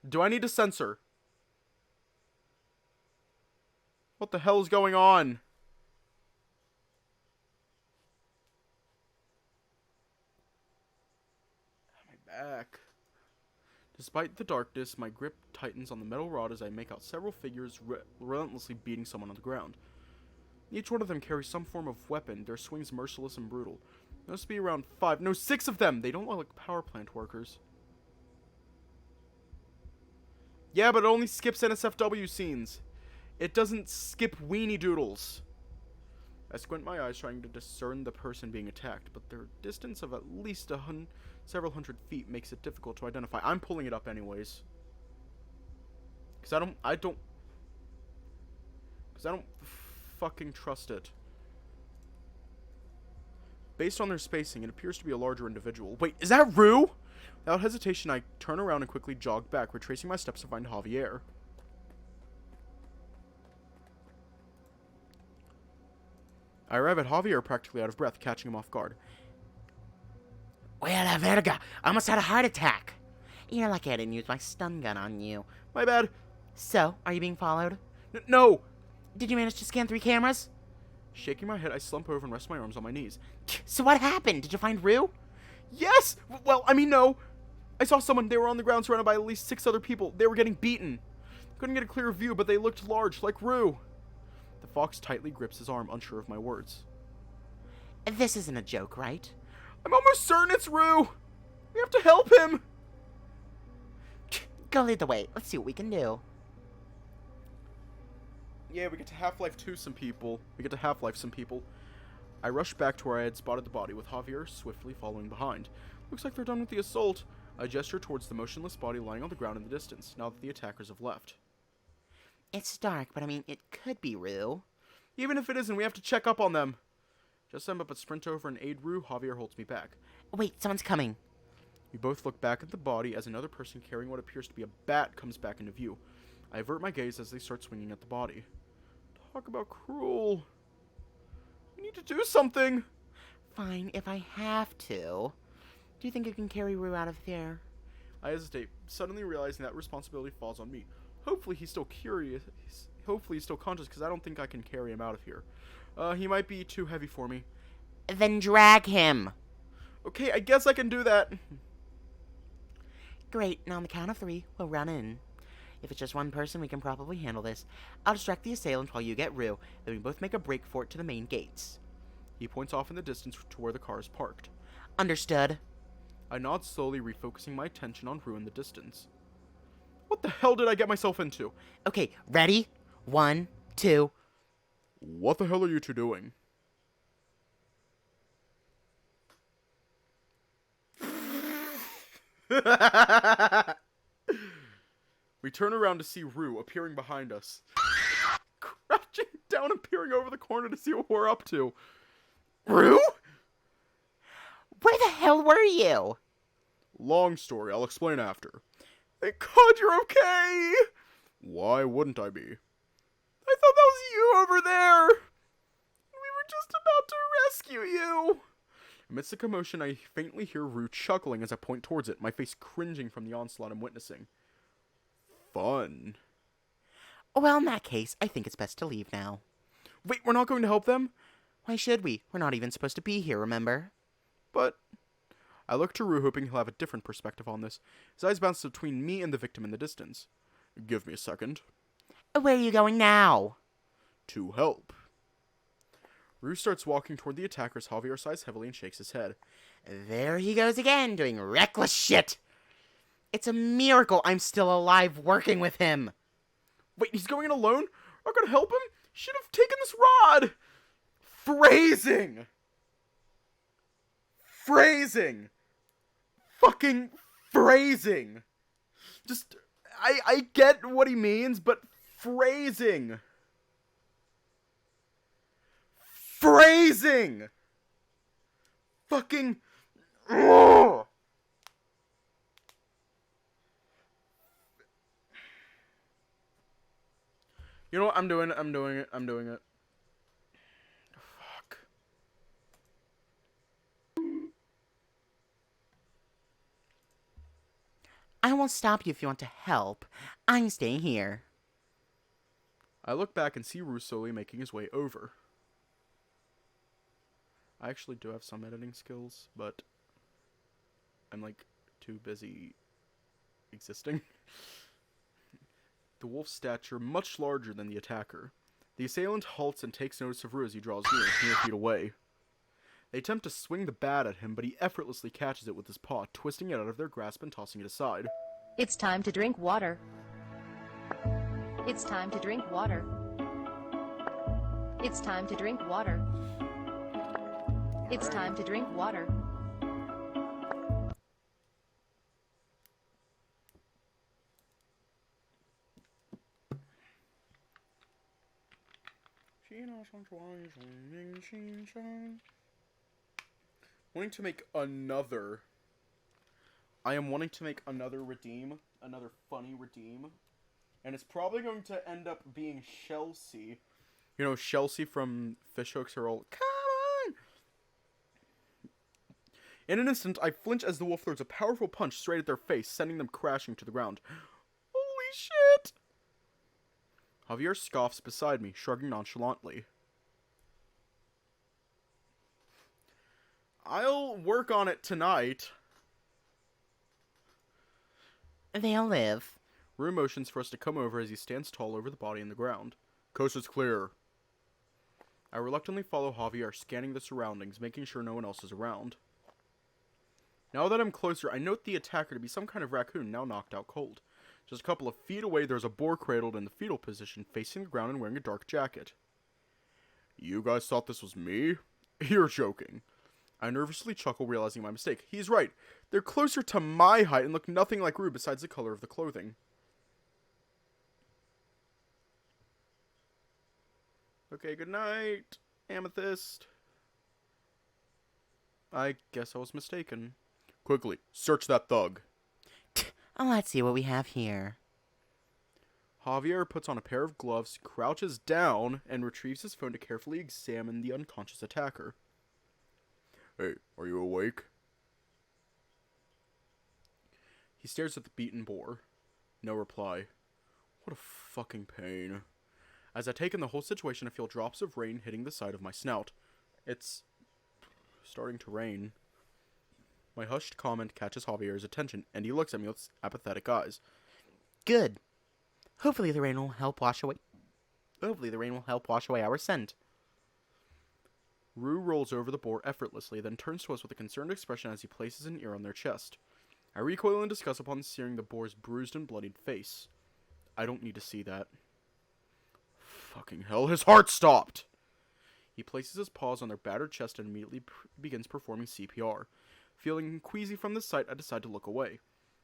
Do I need a sensor? What the hell is going on? My back. Despite the darkness, my grip tightens on the metal rod as I make out several figures relentlessly beating someone on the ground. Each one of them carries some form of weapon, their swings merciless and brutal. There must be around 6 of them! They don't look like power plant workers. Yeah, but it only skips NSFW scenes. It doesn't skip weenie doodles. I squint my eyes trying to discern the person being attacked, but their distance of at least several hundred feet makes it difficult to identify. I'm pulling it up anyways. Because I don't fucking trust it. Based on their spacing, it appears to be a larger individual. Wait, is that Rue? Without hesitation, I turn around and quickly jog back, retracing my steps to find Javier. I arrive at Javier practically out of breath, catching him off guard. Well, la verga, I almost had a heart attack. You're lucky I didn't use my stun gun on you. My bad. So, are you being followed? No! Did you manage to scan 3 cameras? Shaking my head, I slump over and rest my arms on my knees. So what happened? Did you find Rue? Yes! Well, I mean, no. I saw someone. They were on the ground surrounded by at least 6 other people. They were getting beaten. Couldn't get a clear view, but they looked large, like Rue. The fox tightly grips his arm, unsure of my words. This isn't a joke, right? I'm almost certain it's Rue. We have to help him. Go lead the way. Let's see what we can do. Yeah, we get to Half-Life 2 some people. I rush back to where I had spotted the body, with Javier swiftly following behind. Looks like they're done with the assault. I gesture towards the motionless body lying on the ground in the distance, now that the attackers have left. It's dark, but I mean, it could be Rue. Even if it isn't, we have to check up on them. Just as I'm about to sprint over and aid Rue, Javier holds me back. Wait, someone's coming. We both look back at the body as another person carrying what appears to be a bat comes back into view. I avert my gaze as they start swinging at the body. Talk about cruel. We need to do something. Fine, if I have to. Do you think you can carry Rue out of there? I hesitate, suddenly realizing that responsibility falls on me. Hopefully he's still curious. Hopefully he's still conscious, because I don't think I can carry him out of here. He might be too heavy for me. Then drag him. Okay, I guess I can do that. Great, now on the count of 3, we'll run in. If it's just one person, we can probably handle this. I'll distract the assailant while you get Rue, then we both make a break for it to the main gates. He points off in the distance to where the car is parked. Understood. I nod slowly, refocusing my attention on Rue in the distance. What the hell did I get myself into? Okay, ready? 1, 2... What the hell are you two doing? We turn around to see Rue appearing behind us. Crouching down and peering over the corner to see what we're up to. Rue? Where the hell were you? Long story, I'll explain after. Thank God you're okay! Why wouldn't I be? I thought that was you over there! We were just about to rescue you! Amidst the commotion, I faintly hear Rue chuckling as I point towards it, my face cringing from the onslaught I'm witnessing. Fun. Well, in that case, I think it's best to leave now. Wait, we're not going to help them? Why should we? We're not even supposed to be here, remember? But... I look to Rue, hoping he'll have a different perspective on this. His eyes bounce between me and the victim in the distance. Give me a second. Where are you going now? To help. Rue starts walking toward the attackers. Javier sighs heavily and shakes his head. There he goes again, doing reckless shit. It's a miracle I'm still alive working with him. Wait, he's going in alone? We're not gonna help him? Should have taken this rod. Phrasing! Phrasing! Fucking phrasing! Just, I get what he means, but phrasing! Phrasing! Fucking... Ugh. You know what? I'm doing it. Fuck. I won't stop you if you want to help. I'm staying here. I look back and see Rue slowly making his way over. I actually do have some editing skills, but I'm like too busy existing. The wolf's stature much larger than the attacker. The assailant halts and takes notice of Rue as he draws near feet away. They attempt to swing the bat at him, but he effortlessly catches it with his paw, twisting it out of their grasp and tossing it aside. It's time to drink water. It's time to drink water. It's time to drink water. It's time to drink water. Wanting to make another. I am wanting to make another redeem. Another funny redeem. And it's probably going to end up being Chelsea. You know, Chelsea from Fishhooks are all, come on! In an instant, I flinch as the wolf throws a powerful punch straight at their face, sending them crashing to the ground. Holy shit! Javier scoffs beside me, shrugging nonchalantly. I'll work on it tonight. They'll live. Rue motions for us to come over as he stands tall over the body in the ground. Coast is clear. I reluctantly follow Javier, scanning the surroundings, making sure no one else is around. Now that I'm closer, I note the attacker to be some kind of raccoon now knocked out cold. Just a couple of feet away, there's a boar cradled in the fetal position, facing the ground and wearing a dark jacket. You guys thought this was me? You're joking. I nervously chuckle, realizing my mistake. He's right. They're closer to my height and look nothing like Rue besides the color of the clothing. Okay, good night, Amethyst. I guess I was mistaken. Quickly, search that thug. Let's see what we have here. Javier puts on a pair of gloves, crouches down, and retrieves his phone to carefully examine the unconscious attacker. Hey, are you awake? He stares at the beaten boar. No reply. What a fucking pain. As I take in the whole situation, I feel drops of rain hitting the side of my snout. It's starting to rain. My hushed comment catches Javier's attention, and he looks at me with apathetic eyes. Good. Hopefully the rain will help wash away our scent. Rue rolls over the boar effortlessly, then turns to us with a concerned expression as he places an ear on their chest. I recoil in disgust upon seeing the boar's bruised and bloodied face. I don't need to see that. Fucking hell, his heart stopped! He places his paws on their battered chest and immediately begins performing CPR. Feeling queasy from the sight, I decide to look away.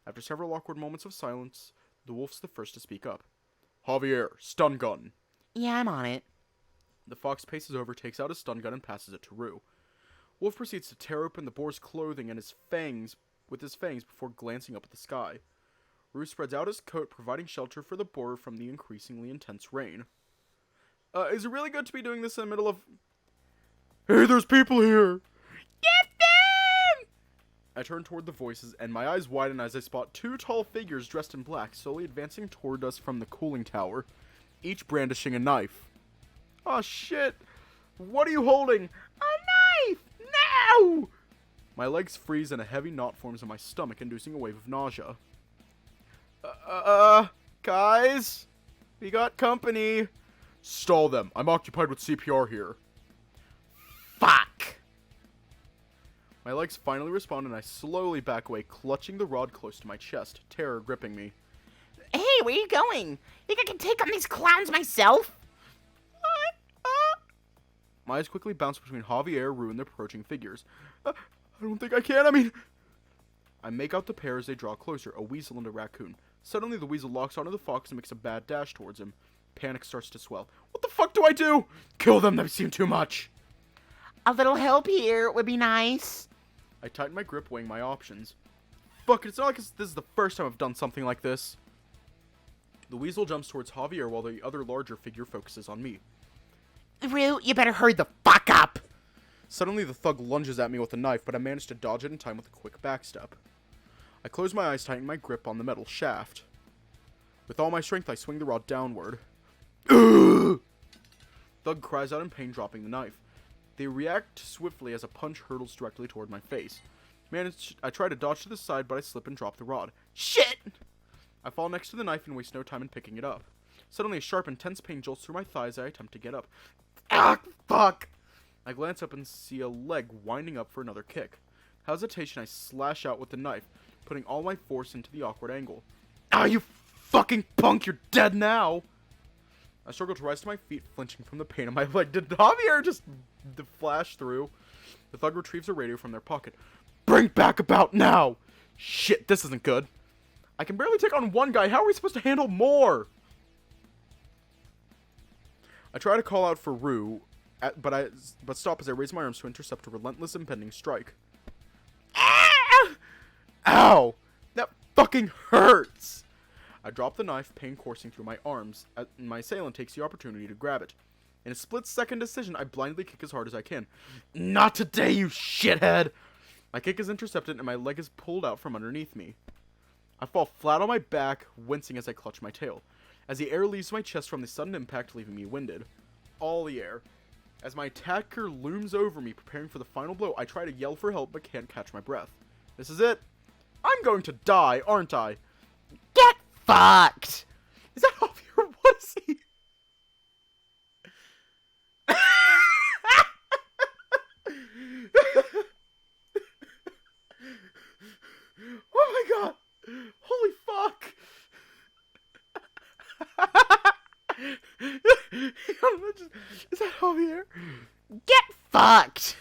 After several awkward moments of silence, the wolf's the first to speak up. Javier, stun gun. Yeah, I'm on it. The fox paces over, takes out his stun gun, and passes it to Rue. Wolf proceeds to tear open the boar's clothing and his fangs before glancing up at the sky. Rue spreads out his coat, providing shelter for the boar from the increasingly intense rain. Is it really good to be doing this in the middle of... Hey, there's people here! Get them! I turn toward the voices, and my eyes widen as I spot two tall figures dressed in black, slowly advancing toward us from the cooling tower, each brandishing a knife. Oh shit! What are you holding? A knife! No! My legs freeze and a heavy knot forms in my stomach, inducing a wave of nausea. Guys? We got company. Stall them. I'm occupied with CPR here. Fuck! My legs finally respond and I slowly back away, clutching the rod close to my chest, terror gripping me. Hey, where are you going? Think I can take on these clowns myself? My eyes quickly bounce between Javier, Rue, and their approaching figures. I don't think I can. I make out the pair as they draw closer, a weasel and a raccoon. Suddenly, the weasel locks onto the fox and makes a bad dash towards him. Panic starts to swell. What the fuck do I do? Kill them, they seem too much. A little help here would be nice. I tighten my grip, weighing my options. Fuck, it's not like this is the first time I've done something like this. The weasel jumps towards Javier while the other larger figure focuses on me. Rue, you better hurry the fuck up. Suddenly, the thug lunges at me with a knife, but I manage to dodge it in time with a quick backstep. I close my eyes, tightening my grip on the metal shaft. With all my strength, I swing the rod downward. Thug cries out in pain, dropping the knife. They react swiftly as a punch hurtles directly toward my face. I try to dodge to the side, but I slip and drop the rod. Shit! I fall next to the knife and waste no time in picking it up. Suddenly, a sharp, intense pain jolts through my thighs as I attempt to get up. Ah, fuck! I glance up and see a leg winding up for another kick. Without hesitation, I slash out with the knife, putting all my force into the awkward angle. Ah, you fucking punk! You're dead now! I struggle to rise to my feet, flinching from the pain in my leg. Did Javier just flash through? The thug retrieves a radio from their pocket. Bring back about now! Shit, this isn't good. I can barely take on one guy. How are we supposed to handle more? I try to call out for Rue, but stop as I raise my arms to intercept a relentless impending strike. Ah! Ow! That fucking hurts! I drop the knife, pain coursing through my arms, and my assailant takes the opportunity to grab it. In a split-second decision, I blindly kick as hard as I can. Not today, you shithead! My kick is intercepted and my leg is pulled out from underneath me. I fall flat on my back, wincing as I clutch my tail, as the air leaves my chest from the sudden impact, leaving me winded. All the air. As my attacker looms over me, preparing for the final blow, I try to yell for help but can't catch my breath. This is it. I'm going to die, aren't I? Get fucked! Is that Javier? What is he? Oh my god! Holy fuck! Is that Javier? Get fucked!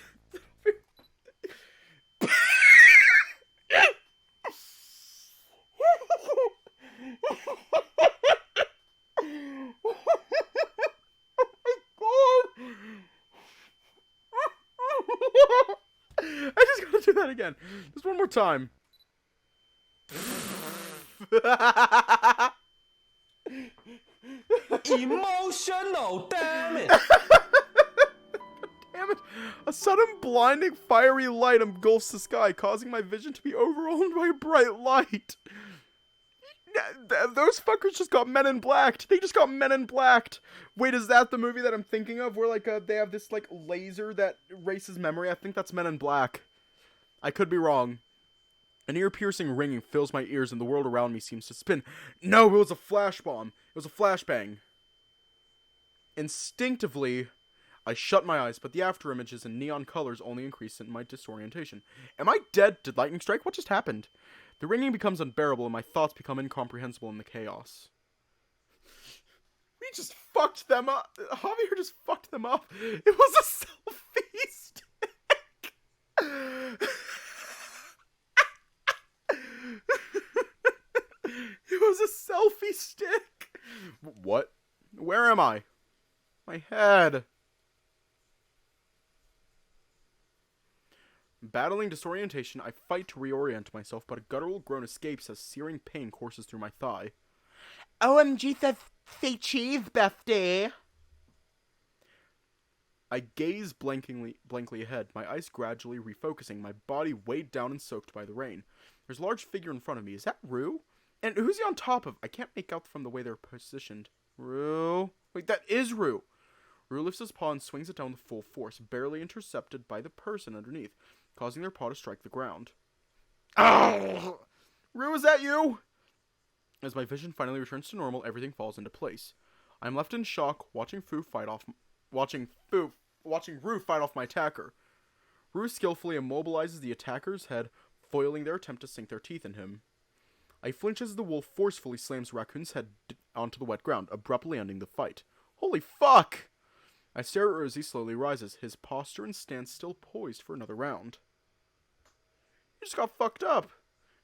I just gotta do that again. Just one more time. Emotional, damn it! Damn it. A sudden blinding fiery light engulfs the sky, causing my vision to be overwhelmed by a bright light. Those fuckers just got Men in Blacked. They just got Men in Blacked. Wait, is that the movie that I'm thinking of where like they have this like laser that erases memory? I think that's Men in Black. I could be wrong. An ear-piercing ringing fills my ears and the world around me seems to spin. No, it was a flash bomb. It was a flashbang. Instinctively, I shut my eyes, but the afterimages in neon colors only increase in my disorientation. Am I dead? Did lightning strike? What just happened? The ringing becomes unbearable and my thoughts become incomprehensible in the chaos. We just fucked them up. Javier just fucked them up. It was a selfie stick. It was a selfie stick. What? Where am I? My head. Battling disorientation, I fight to reorient myself, but a guttural groan escapes as searing pain courses through my thigh. OMG, say cheese, bestie. I gaze blankly ahead, my eyes gradually refocusing, my body weighed down and soaked by the rain. There's a large figure in front of me. Is that Rue? And who's he on top of? I can't make out from the way they're positioned. Rue? Wait, that is Rue. Rue lifts his paw and swings it down with full force, barely intercepted by the person underneath, causing their paw to strike the ground. Oh! Rue, is that you? As my vision finally returns to normal, everything falls into place. I'm left in shock, watching Rue fight off my attacker. Rue skillfully immobilizes the attacker's head, foiling their attempt to sink their teeth in him. I flinch as the wolf forcefully slams Raccoon's head onto the wet ground, abruptly ending the fight. Holy fuck! I stare at Rue as he slowly rises, his posture and stance still poised for another round. You just got fucked up.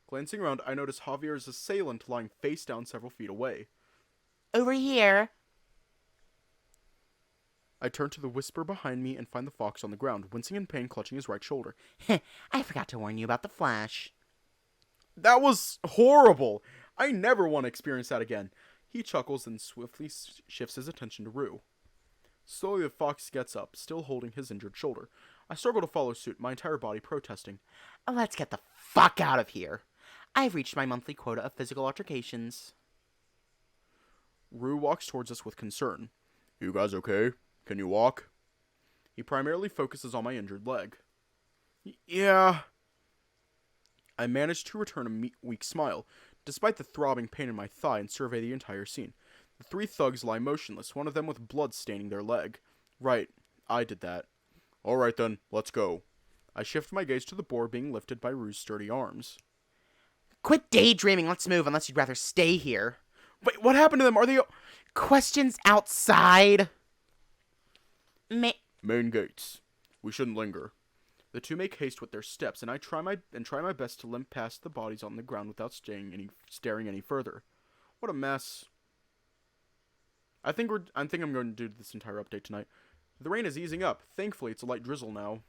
Glancing around, I notice Javier's assailant lying face down several feet away. Over here. I turn to the whisper behind me and find the fox on the ground, wincing in pain, clutching his right shoulder. I forgot to warn you about the flash. That was horrible! I never want to experience that again. He chuckles and swiftly shifts his attention to Rue. Slowly the fox gets up, still holding his injured shoulder. I struggle to follow suit, my entire body protesting. Let's get the fuck out of here. I've reached my monthly quota of physical altercations. Rue walks towards us with concern. You guys okay? Can you walk? He primarily focuses on my injured leg. Yeah. I manage to return a weak smile, despite the throbbing pain in my thigh, and survey the entire scene. The three thugs lie motionless, one of them with blood staining their leg. Right, I did that. Alright then, let's go. I shift my gaze to the boar being lifted by Rue's sturdy arms. Quit daydreaming, let's move, unless you'd rather stay here. Wait, what happened to them? Are they... Questions outside? Main gates. We shouldn't linger. The two make haste with their steps, and I try my best to limp past the bodies on the ground without staring any further. What a mess. I think I'm going to do this entire update tonight. The rain is easing up. Thankfully, it's a light drizzle now.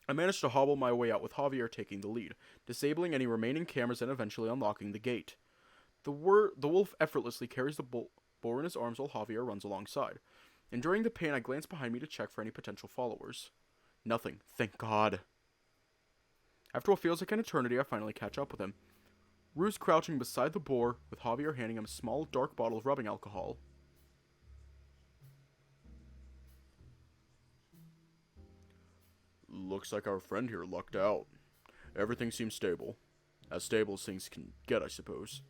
I managed to hobble my way out with Javier taking the lead, disabling any remaining cameras and eventually unlocking the gate. The wolf effortlessly carries the boar in his arms while Javier runs alongside. Enduring the pain, I glance behind me to check for any potential followers. Nothing, thank God. After what feels like an eternity, I finally catch up with him. Rue's crouching beside the boar, with Javier handing him a small, dark bottle of rubbing alcohol. Looks like our friend here lucked out. Everything seems stable. As stable as things can get, I suppose.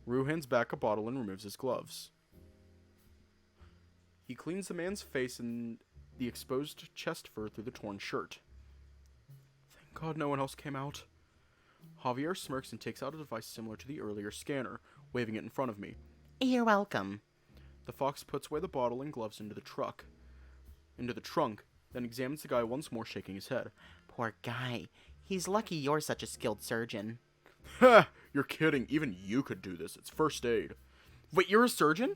Rue hands back a bottle and removes his gloves. He cleans the man's face and the exposed chest fur through the torn shirt. Thank God no one else came out. Javier smirks and takes out a device similar to the earlier scanner, waving it in front of me. You're welcome. The fox puts away the bottle and gloves into the trunk, then examines the guy once more, shaking his head. Poor guy. He's lucky you're such a skilled surgeon. Ha! You're kidding. Even you could do this. It's first aid. Wait, you're a surgeon?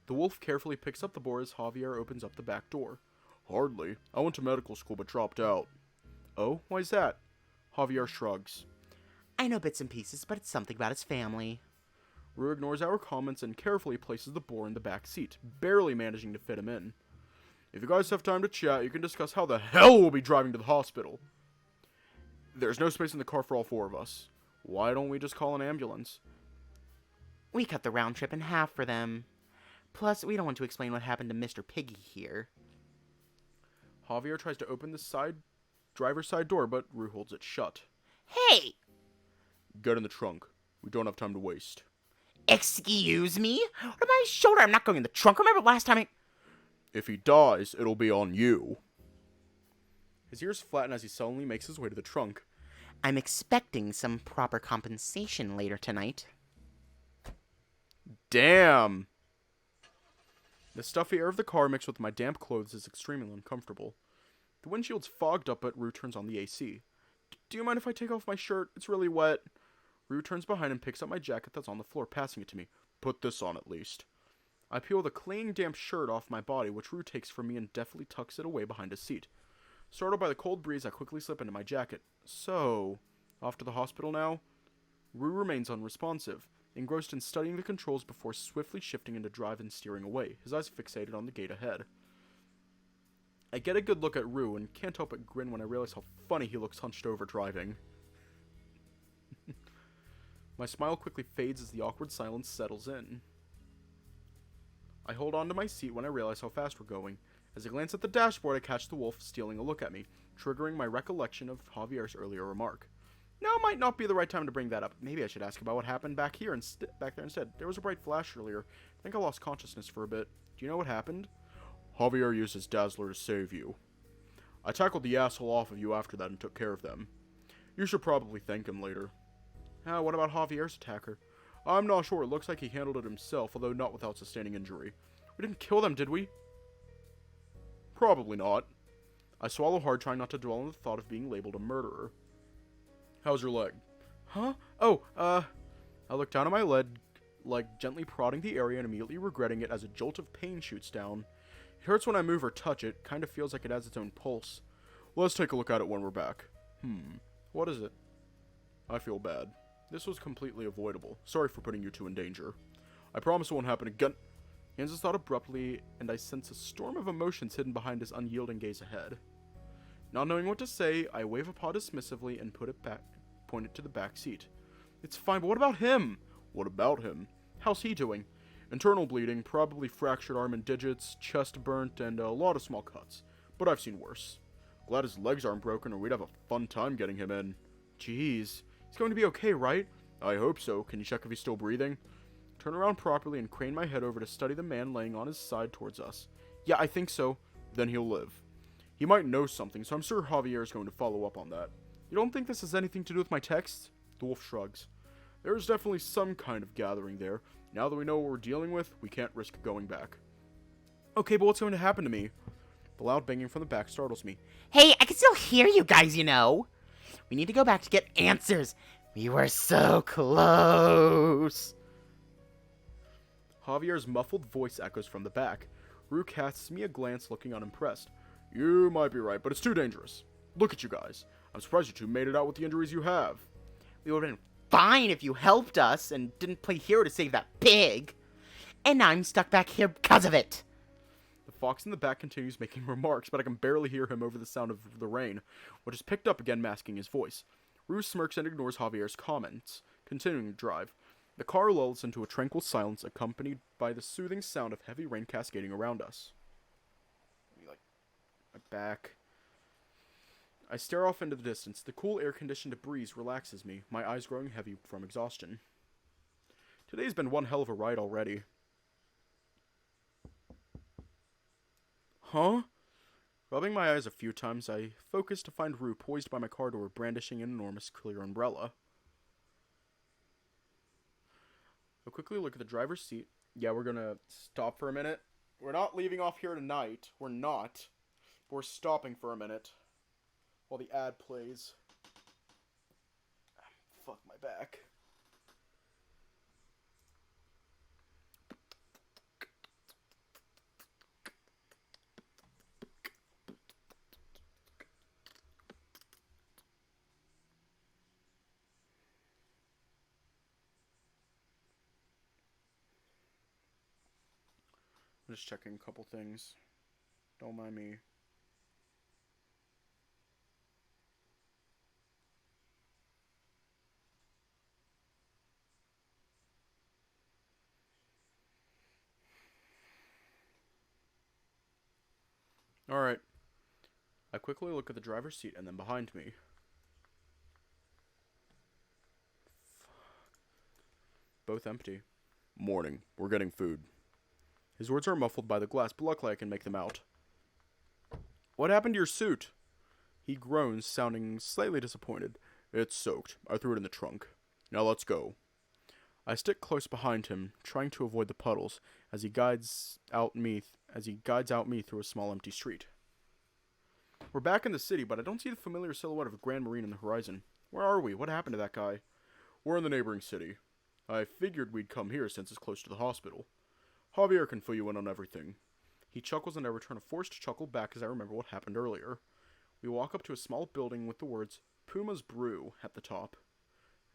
The wolf carefully picks up the boar as Javier opens up the back door. Hardly. I went to medical school but dropped out. Oh? Why's that? Javier shrugs. I know bits and pieces, but it's something about his family. Rue ignores our comments and carefully places the boar in the back seat, barely managing to fit him in. If you guys have time to chat, you can discuss how the hell we'll be driving to the hospital. There's no space in the car for all four of us. Why don't we just call an ambulance? We cut the round trip in half for them. Plus, we don't want to explain what happened to Mr. Piggy here. Javier tries to open the driver's side door, but Rue holds it shut. Hey! Get in the trunk. We don't have time to waste. Excuse me? What about my shoulder? I'm not going in the trunk. Remember last time If he dies, it'll be on you. His ears flatten as he sullenly makes his way to the trunk. I'm expecting some proper compensation later tonight. Damn! The stuffy air of the car mixed with my damp clothes is extremely uncomfortable. The windshield's fogged up, but Rue turns on the AC. Do you mind if I take off my shirt? It's really wet. Rue turns behind and picks up my jacket that's on the floor, passing it to me. Put this on at least. I peel the clean, damp shirt off my body, which Rue takes from me and deftly tucks it away behind a seat. Startled by the cold breeze, I quickly slip into my jacket. So, off to the hospital now? Rue remains unresponsive, engrossed in studying the controls before swiftly shifting into drive and steering away, his eyes fixated on the gate ahead. I get a good look at Rue and can't help but grin when I realize how funny he looks hunched over driving. My smile quickly fades as the awkward silence settles in. I hold on to my seat when I realize how fast we're going. As I glance at the dashboard, I catch the wolf stealing a look at me, triggering my recollection of Javier's earlier remark. Now might not be the right time to bring that up. Maybe I should ask about what happened back there instead. There was a bright flash earlier. I think I lost consciousness for a bit. Do you know what happened? Javier used his Dazzler to save you. I tackled the asshole off of you after that and took care of them. You should probably thank him later. What about Javier's attacker? I'm not sure. It looks like he handled it himself, although not without sustaining injury. We didn't kill them, did we? Probably not. I swallow hard, trying not to dwell on the thought of being labeled a murderer. How's your leg? Huh? Oh, I look down at my leg, gently prodding the area and immediately regretting it as a jolt of pain shoots down. It hurts when I move or touch it, kinda feels like it has its own pulse. Let's take a look at it when we're back. What is it? I feel bad. This was completely avoidable. Sorry for putting you two in danger. I promise it won't happen again. He ends his thought abruptly, and I sense a storm of emotions hidden behind his unyielding gaze ahead. Not knowing what to say, I wave a paw dismissively and point it to the back seat. It's fine, but what about him? What about him? How's he doing? Internal bleeding, probably fractured arm and digits, chest burnt, and a lot of small cuts. But I've seen worse. Glad his legs aren't broken or we'd have a fun time getting him in. Jeez. He's going to be okay, right? I hope so. Can you check if he's still breathing? Turn around properly and crane my head over to study the man laying on his side towards us. Yeah, I think so. Then he'll live. He might know something, so I'm sure Javier is going to follow up on that. You don't think this has anything to do with my text? The wolf shrugs. There's definitely some kind of gathering there. Now that we know what we're dealing with, we can't risk going back. Okay, but what's going to happen to me? The loud banging from the back startles me. Hey, I can still hear you guys, you know. We need to go back to get answers. We were so close. Javier's muffled voice echoes from the back. Rue casts me a glance, looking unimpressed. You might be right, but it's too dangerous. Look at you guys. I'm surprised you two made it out with the injuries you have. We would have been fine if you helped us and didn't play hero to save that pig. And I'm stuck back here because of it. The fox in the back continues making remarks, but I can barely hear him over the sound of the rain, which is picked up again, masking his voice. Rue smirks and ignores Javier's comments, continuing to drive. The car lulls into a tranquil silence, accompanied by the soothing sound of heavy rain cascading around us. My back. I stare off into the distance. The cool air-conditioned breeze relaxes me, my eyes growing heavy from exhaustion. Today's been one hell of a ride already. Huh? Rubbing my eyes a few times, I focus to find Rue poised by my car door, brandishing an enormous clear umbrella. I quickly look at the driver's seat. Yeah, we're gonna stop for a minute. We're not leaving off here tonight. We're not. But we're stopping for a minute while the ad plays. Fuck my back. I'm just checking a couple things. Don't mind me. Alright. I quickly look at the driver's seat and then behind me. Both empty. Morning. We're getting food. His words are muffled by the glass, but luckily I can make them out. What happened to your suit? He groans, sounding slightly disappointed. It's soaked. I threw it in the trunk. Now let's go. I stick close behind him, trying to avoid the puddles, as he guides out me through a small empty street. We're back in the city, but I don't see the familiar silhouette of a Grand Marine in the horizon. Where are we? What happened to that guy? We're in the neighboring city. I figured we'd come here since it's close to the hospital. Javier can fill you in on everything. He chuckles and I return a forced chuckle back as I remember what happened earlier. We walk up to a small building with the words, Puma's Brew, at the top.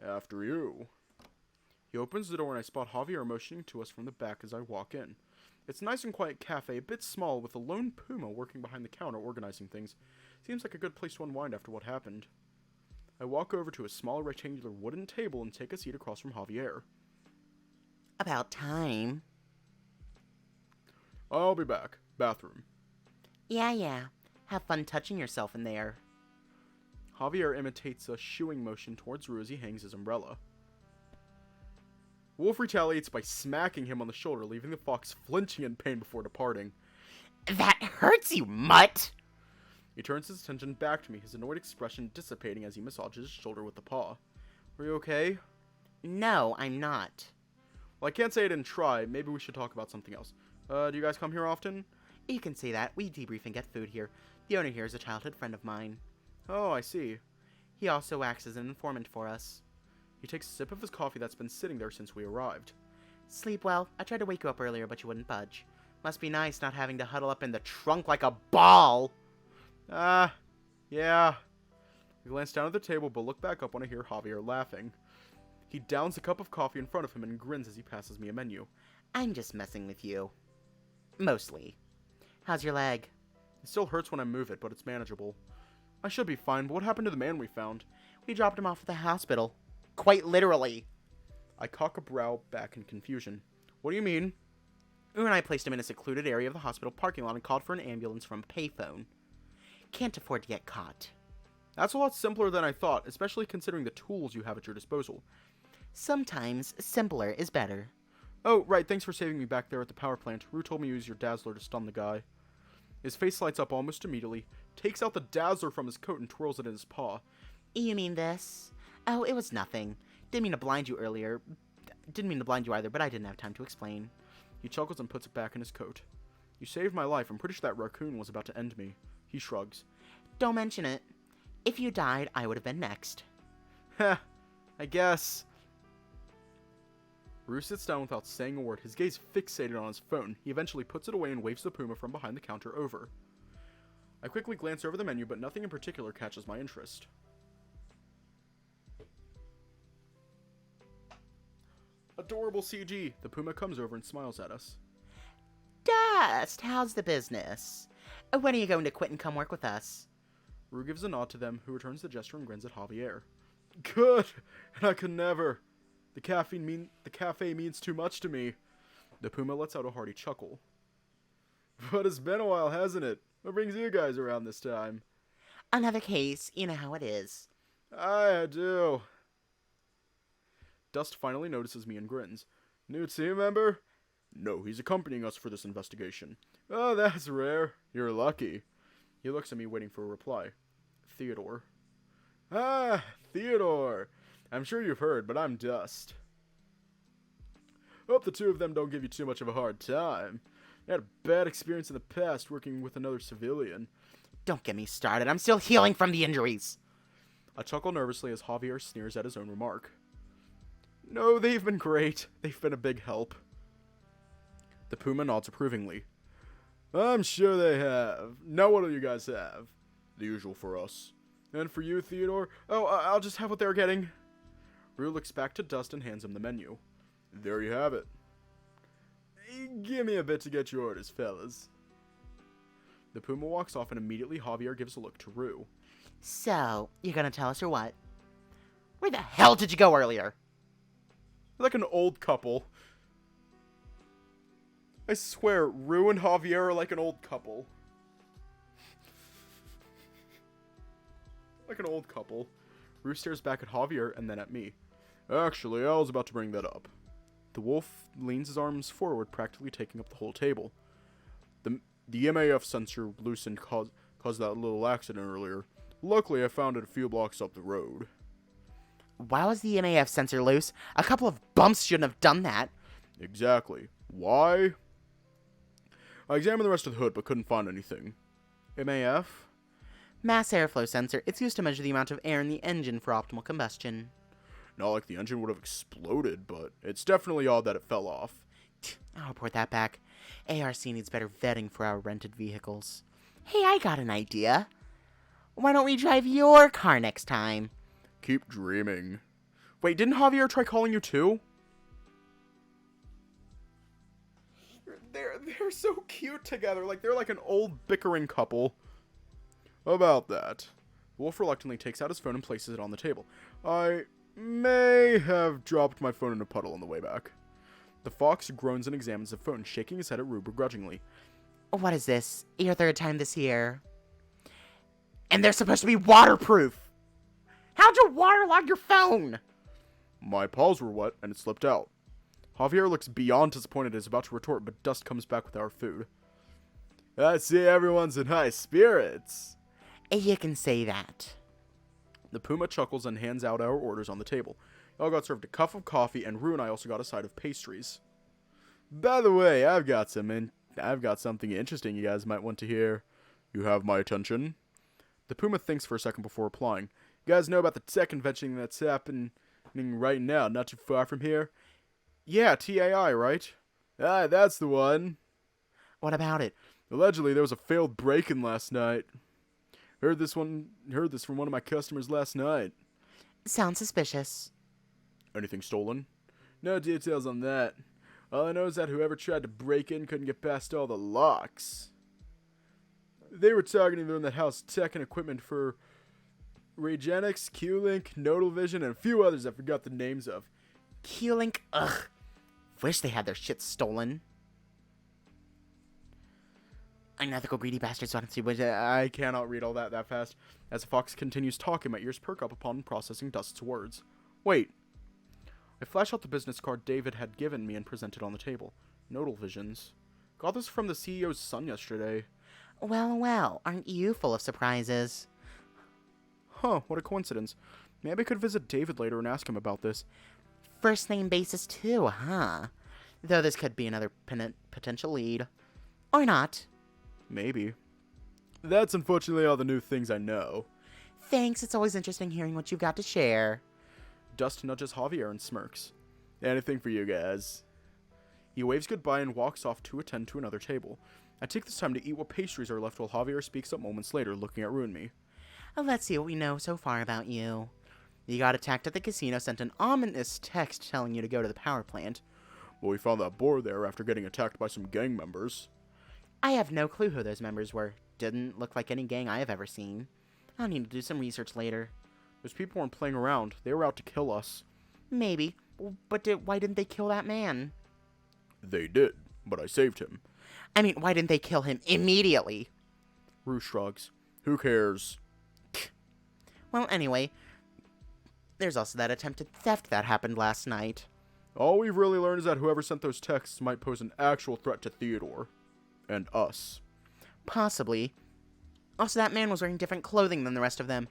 After you. He opens the door and I spot Javier motioning to us from the back as I walk in. It's a nice and quiet cafe, a bit small, with a lone Puma working behind the counter organizing things. Seems like a good place to unwind after what happened. I walk over to a small rectangular wooden table and take a seat across from Javier. About time. I'll be back. Bathroom. Yeah. Have fun touching yourself in there. Javier imitates a shooing motion towards Rue as he hangs his umbrella. Wolf retaliates by smacking him on the shoulder, leaving the fox flinching in pain before departing. That hurts, you mutt! He turns his attention back to me, his annoyed expression dissipating as he massages his shoulder with the paw. Are you okay? No, I'm not. Well, I can't say I didn't try. Maybe we should talk about something else. Do you guys come here often? You can say that. We debrief and get food here. The owner here is a childhood friend of mine. Oh, I see. He also acts as an informant for us. He takes a sip of his coffee that's been sitting there since we arrived. Sleep well. I tried to wake you up earlier, but you wouldn't budge. Must be nice not having to huddle up in the trunk like a ball. Yeah. I glance down at the table, but look back up when I hear Javier laughing. He downs a cup of coffee in front of him and grins as he passes me a menu. I'm just messing with you. Mostly. How's your leg? It still hurts when I move it, but it's manageable. I should be fine, but what happened to the man we found? We dropped him off at the hospital. Quite literally. I cock a brow back in confusion. What do you mean? Ooh and I placed him in a secluded area of the hospital parking lot and called for an ambulance from a payphone. Can't afford to get caught. That's a lot simpler than I thought, especially considering the tools you have at your disposal. Sometimes simpler is better. Oh, right, thanks for saving me back there at the power plant. Rue told me you used your dazzler to stun the guy. His face lights up almost immediately, takes out the dazzler from his coat and twirls it in his paw. You mean this? Oh, it was nothing. Didn't mean to blind you earlier. Didn't mean to blind you either, but I didn't have time to explain. He chuckles and puts it back in his coat. You saved my life. I'm pretty sure that raccoon was about to end me. He shrugs. Don't mention it. If you died, I would have been next. Heh, I guess. Rue sits down without saying a word, his gaze fixated on his phone. He eventually puts it away and waves the puma from behind the counter over. I quickly glance over the menu, but nothing in particular catches my interest. Adorable CG. The puma comes over and smiles at us. Dust, how's the business? When are you going to quit and come work with us? Rue gives a nod to them, who returns the gesture and grins at Javier. Good, and I could never. The cafe means too much to me. The puma lets out a hearty chuckle. But it's been a while, hasn't it? What brings you guys around this time? Another case, you know how it is. I do. Dust finally notices me and grins. New team member? No, he's accompanying us for this investigation. Oh, that's rare. You're lucky. He looks at me waiting for a reply. Theodore. Ah, Theodore. I'm sure you've heard, but I'm Dust. Hope the two of them don't give you too much of a hard time. I had a bad experience in the past working with another civilian. Don't get me started. I'm still healing from the injuries. I chuckle nervously as Javier sneers at his own remark. No, they've been great. They've been a big help. The puma nods approvingly. I'm sure they have. Now what do you guys have? The usual for us. And for you, Theodore? Oh, I'll just have what they're getting. Rue looks back to Dust and hands him the menu. There you have it. Give me a bit to get your orders, fellas. The puma walks off and immediately Javier gives a look to Rue. So, you're gonna tell us or what? Where the hell did you go earlier? Like an old couple. I swear, Rue and Javier are like an old couple. Like an old couple. Rue stares back at Javier and then at me. Actually, I was about to bring that up. The wolf leans his arms forward, practically taking up the whole table. The MAF sensor loosened caused that little accident earlier. Luckily, I found it a few blocks up the road. Why was the MAF sensor loose? A couple of bumps shouldn't have done that. Exactly. Why? I examined the rest of the hood, but couldn't find anything. MAF? Mass airflow sensor. It's used to measure the amount of air in the engine for optimal combustion. Not like the engine would have exploded, but it's definitely odd that it fell off. I'll report that back. ARC needs better vetting for our rented vehicles. Hey, I got an idea. Why don't we drive your car next time? Keep dreaming. Wait, didn't Javier try calling you too? They're so cute together. Like, they're like an old bickering couple. About that. Wolf reluctantly takes out his phone and places it on the table. I may have dropped my phone in a puddle on the way back. The fox groans and examines the phone, shaking his head at Rue begrudgingly. What is this? Your third time this year? And they're supposed to be waterproof! How'd you waterlog your phone? My paws were wet, and it slipped out. Javier looks beyond disappointed and is about to retort, but Dust comes back with our food. I see everyone's in high spirits. You can say that. The puma chuckles and hands out our orders on the table. Y'all got served a cup of coffee, and Rue and I also got a side of pastries. By the way, I've got something interesting you guys might want to hear. You have my attention. The Puma thinks for a second before replying. You guys know about the tech convention that's happening right now, not too far from here? Yeah, TAI, right? Ah, that's the one. What about it? Allegedly, there was a failed break-in last night. Heard this from one of my customers last night. Sounds suspicious. Anything stolen? No details on that. All I know is that whoever tried to break in couldn't get past all the locks. They were targeting their in-house tech and equipment for Raygenix, Q-Link, Nodal Vision, and a few others I forgot the names of. Q-Link, ugh. Wish they had their shit stolen. Unethical greedy bastards want to see what I cannot read all that fast. As the fox continues talking, my ears perk up upon processing Dust's words. Wait. I flash out the business card David had given me and presented on the table. Nodal Visions. Got this from the CEO's son yesterday. Well, aren't you full of surprises? Huh, what a coincidence. Maybe I could visit David later and ask him about this. First name basis too, huh? Though this could be another potential lead. Or not. Maybe. That's unfortunately all the new things I know. Thanks, it's always interesting hearing what you've got to share. Dust nudges Javier and smirks. Anything for you guys. He waves goodbye and walks off to attend to another table. I take this time to eat what pastries are left while Javier speaks up moments later, looking at Ruinme. Let's see what we know so far about you. You got attacked at the casino, sent an ominous text telling you to go to the power plant. Well, we found that boar there after getting attacked by some gang members. I have no clue who those members were. Didn't look like any gang I have ever seen. I'll need to do some research later. Those people weren't playing around. They were out to kill us. Maybe. But why didn't they kill that man? They did, but I saved him. I mean, why didn't they kill him immediately? Rue shrugs. Who cares? Well, anyway, there's also that attempted theft that happened last night. All we've really learned is that whoever sent those texts might pose an actual threat to Theodore. And us. Possibly. Also, that man was wearing different clothing than the rest of them.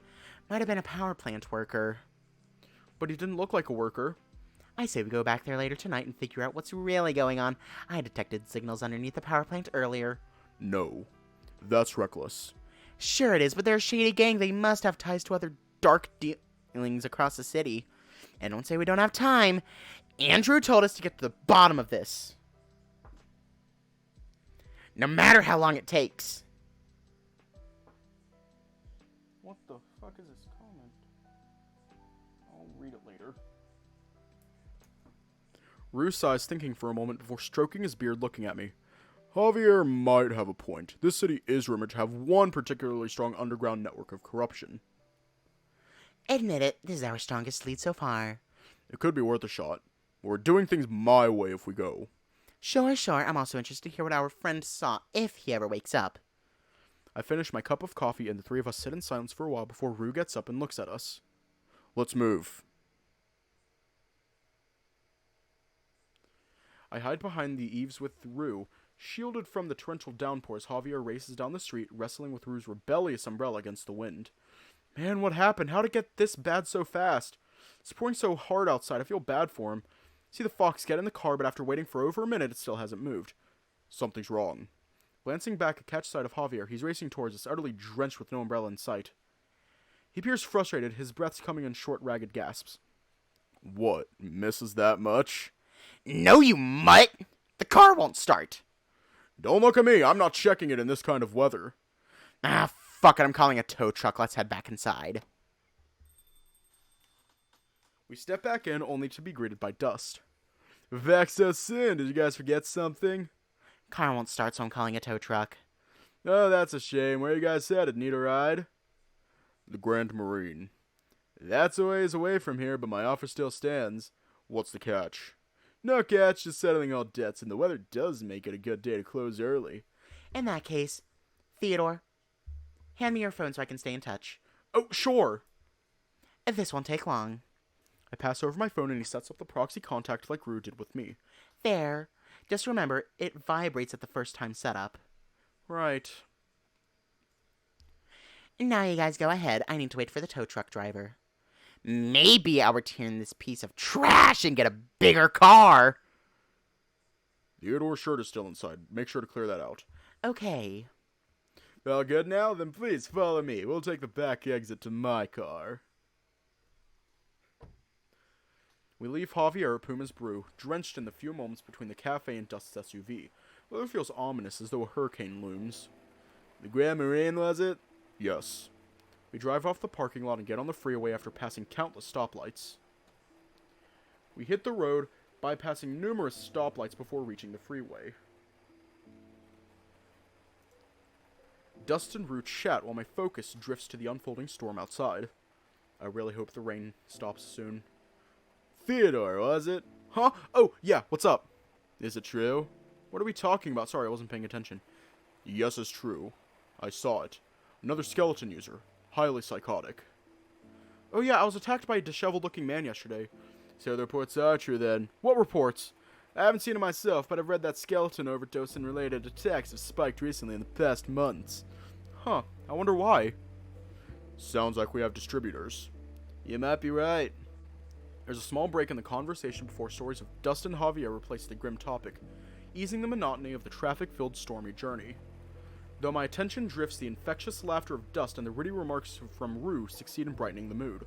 Might have been a power plant worker. But he didn't look like a worker. I say we go back there later tonight and figure out what's really going on. I detected signals underneath the power plant earlier. No. That's reckless. Sure it is, but they're a shady gang. They must have ties to other dark dealings across the city. And don't say we don't have time. Andrew told us to get to the bottom of this. No matter how long it takes. What the fuck is this comment? I'll read it later. Rue sighs, thinking for a moment before stroking his beard, looking at me. Javier might have a point. This city is rumored to have one particularly strong underground network of corruption. Admit it, this is our strongest lead so far. It could be worth a shot. We're doing things my way if we go. Sure. I'm also interested to hear what our friend saw, if he ever wakes up. I finish my cup of coffee and the three of us sit in silence for a while before Rue gets up and looks at us. Let's move. I hide behind the eaves with Rue, shielded from the torrential downpours. Javier races down the street, wrestling with Rue's rebellious umbrella against the wind. Man, what happened? How'd it get this bad so fast? It's pouring so hard outside, I feel bad for him. See the fox get in the car, but after waiting for over a minute, it still hasn't moved. Something's wrong. Glancing back, I catch sight of Javier. He's racing towards us, utterly drenched with no umbrella in sight. He appears frustrated, his breath's coming in short, ragged gasps. What, misses that much? No, you mutt! The car won't start! Don't look at me, I'm not checking it in this kind of weather. Ah, fuck it, I'm calling a tow truck. Let's head back inside. We step back in, only to be greeted by Dust. Back so soon, did you guys forget something? Car won't start, so I'm calling a tow truck. Oh, that's a shame. Where you guys headed? Need a ride? The Grand Marine. That's a ways away from here, but my offer still stands. What's the catch? No catch, just settling all debts, and the weather does make it a good day to close early. In that case, Theodore, hand me your phone so I can stay in touch. Oh, sure. This won't take long. I pass over my phone and he sets up the proxy contact like Rue did with me. There. Just remember, it vibrates at the first time setup. Right. Now you guys go ahead. I need to wait for the tow truck driver. Maybe I'll return this piece of trash and get a bigger car. Theodore's shirt is still inside. Make sure to clear that out. Okay. All good now? Then please follow me. We'll take the back exit to my car. We leave Javier at Puma's Brew, drenched in the few moments between the cafe and Dust's SUV. Weather feels ominous, as though a hurricane looms. The Grand Marine, was it? Yes. We drive off the parking lot and get on the freeway after passing countless stoplights. We hit the road, bypassing numerous stoplights before reaching the freeway. Dust and Rue chat while my focus drifts to the unfolding storm outside. I really hope the rain stops soon. Theodore, was it? Huh? Oh, yeah, what's up? Is it true? What are we talking about? Sorry, I wasn't paying attention. Yes, it's true. I saw it. Another skeleton user. Highly psychotic. Oh yeah, I was attacked by a disheveled-looking man yesterday. So the reports are true then. What reports? I haven't seen it myself, but I've read that skeleton overdose and related attacks have spiked recently in the past months. Huh, I wonder why. Sounds like we have distributors. You might be right. There's a small break in the conversation before stories of Dust and Javier replace the grim topic, easing the monotony of the traffic-filled stormy journey. Though my attention drifts, the infectious laughter of Dust and the witty remarks from Rue succeed in brightening the mood.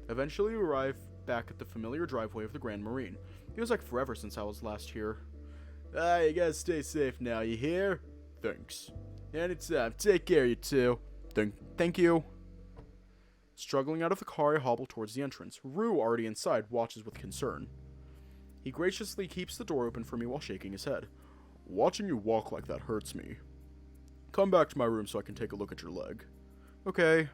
Eventually we arrive back at the familiar driveway of the Grand Marine. Feels like forever since I was last here. You gotta stay safe now, you hear? Thanks. Anytime. Take care, you two. Thank you. Struggling out of the car, I hobble towards the entrance. Rue, already inside, watches with concern. He graciously keeps the door open for me while shaking his head. Watching you walk like that hurts me. Come back to my room so I can take a look at your leg. Okay.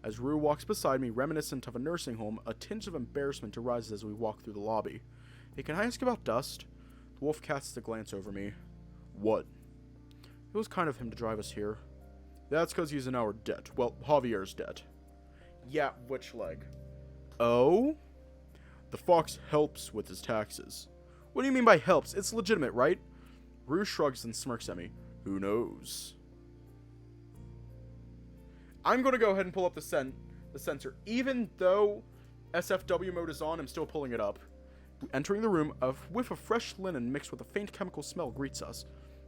As Rue walks beside me, reminiscent of a nursing home, a tinge of embarrassment arises as we walk through the lobby. Hey, can I ask about Dust? The wolf casts a glance over me. What? It was kind of him to drive us here. That's because he's in our debt. Well, Javier's debt. Yeah, which leg? Oh? The fox helps with his taxes. What do you mean by helps? It's legitimate, right? Rue shrugs and smirks at me. Who knows? I'm going to go ahead and pull up the sensor. Even though SFW mode is on, I'm still pulling it up. Entering the room, a whiff of fresh linen mixed with a faint chemical smell greets us.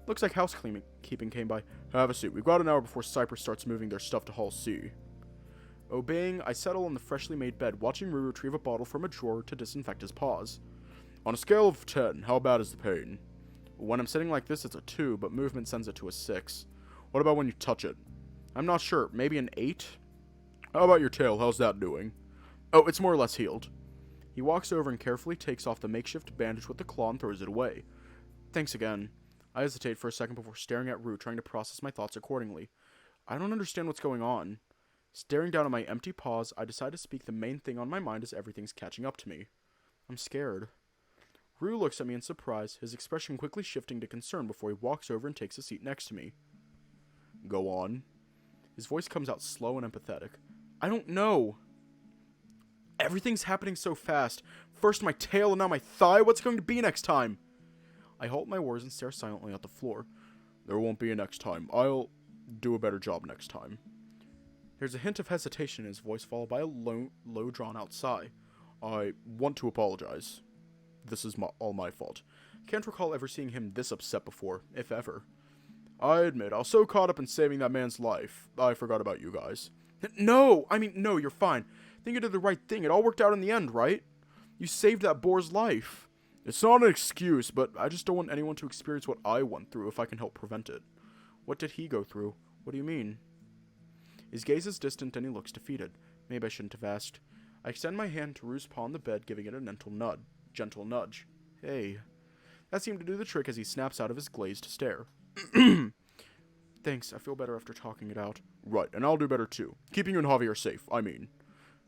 Looks like housekeeping came by. Have a seat. We've got an hour before Cypress starts moving their stuff to Hall C. Obeying, I settle on the freshly made bed, watching Rue retrieve a bottle from a drawer to disinfect his paws. On a scale of 10, how bad is the pain? When I'm sitting like this, it's a 2, but movement sends it to a 6. What about when you touch it? I'm not sure. Maybe an 8? How about your tail? How's that doing? Oh, it's more or less healed. He walks over and carefully takes off the makeshift bandage with the claw and throws it away. Thanks again. I hesitate for a second before staring at Rue, trying to process my thoughts accordingly. I don't understand what's going on. Staring down at my empty paws, I decide to speak the main thing on my mind as everything's catching up to me. I'm scared. Rue looks at me in surprise, his expression quickly shifting to concern before he walks over and takes a seat next to me. Go on. His voice comes out slow and empathetic. I don't know. Everything's happening so fast. First my tail and now my thigh. What's it going to be next time? I halt my words and stare silently at the floor. There won't be a next time. I'll do a better job next time. There's a hint of hesitation in his voice, followed by a low drawn-out sigh. I want to apologize. This is all my fault. Can't recall ever seeing him this upset before, if ever. I admit, I was so caught up in saving that man's life, I forgot about you guys. No, you're fine. I think you did the right thing. It all worked out in the end, right? You saved that boar's life. It's not an excuse, but I just don't want anyone to experience what I went through if I can help prevent it. What did he go through? What do you mean? His gaze is distant and he looks defeated. Maybe I shouldn't have asked. I extend my hand to Rue's paw on the bed, giving it a gentle nudge. Hey. That seemed to do the trick as he snaps out of his glazed stare. Thanks, I feel better after talking it out. Right, and I'll do better too. Keeping you and Javier safe, I mean.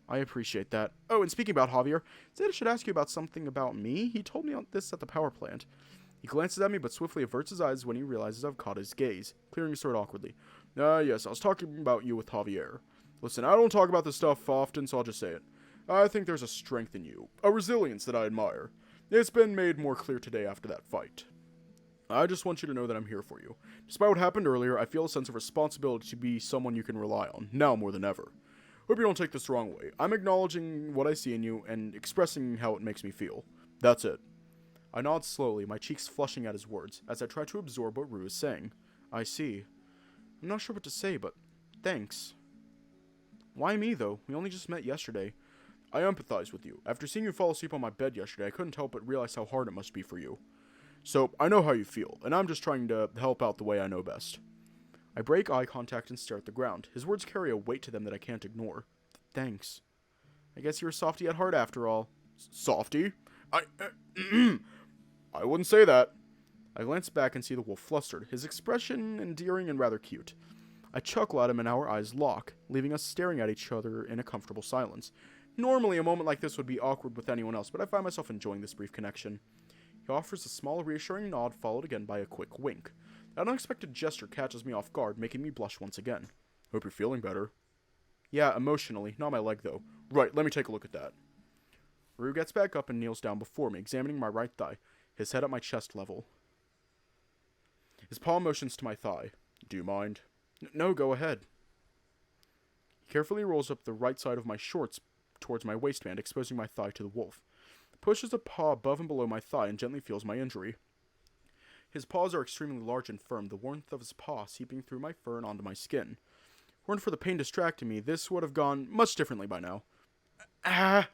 I appreciate that. Oh, and speaking about Javier, said I should ask you about something about me. He told me this at the power plant. He glances at me but swiftly averts his eyes when he realizes I've caught his gaze, clearing his throat awkwardly. Yes, I was talking about you with Javier. Listen, I don't talk about this stuff often, so I'll just say it. I think there's a strength in you, a resilience that I admire. It's been made more clear today after that fight. I just want you to know that I'm here for you. Despite what happened earlier, I feel a sense of responsibility to be someone you can rely on, now more than ever. Hope you don't take this the wrong way. I'm acknowledging what I see in you and expressing how it makes me feel. That's it. I nod slowly, my cheeks flushing at his words, as I try to absorb what Rue is saying. I see. I'm not sure what to say, but thanks. Why me, though? We only just met yesterday. I empathize with you. After seeing you fall asleep on my bed yesterday, I couldn't help but realize how hard it must be for you. So, I know how you feel, and I'm just trying to help out the way I know best. I break eye contact and stare at the ground. His words carry a weight to them that I can't ignore. Thanks. I guess you're a softy at heart after all. Softy? I wouldn't say that. I glance back and see the wolf flustered, his expression endearing and rather cute. I chuckle at him and our eyes lock, leaving us staring at each other in a comfortable silence. Normally, a moment like this would be awkward with anyone else, but I find myself enjoying this brief connection. He offers a small, reassuring nod, followed again by a quick wink. That unexpected gesture catches me off guard, making me blush once again. Hope you're feeling better. Yeah, emotionally. Not my leg, though. Right, let me take a look at that. Rue gets back up and kneels down before me, examining my right thigh, his head at my chest level. His paw motions to my thigh. Do you mind? No, go ahead. He carefully rolls up the right side of my shorts towards my waistband, exposing my thigh to the wolf. Pushes a paw above and below my thigh and gently feels my injury. His paws are extremely large and firm, the warmth of his paw seeping through my fur and onto my skin. Weren't for the pain distracting me, this would have gone much differently by now. I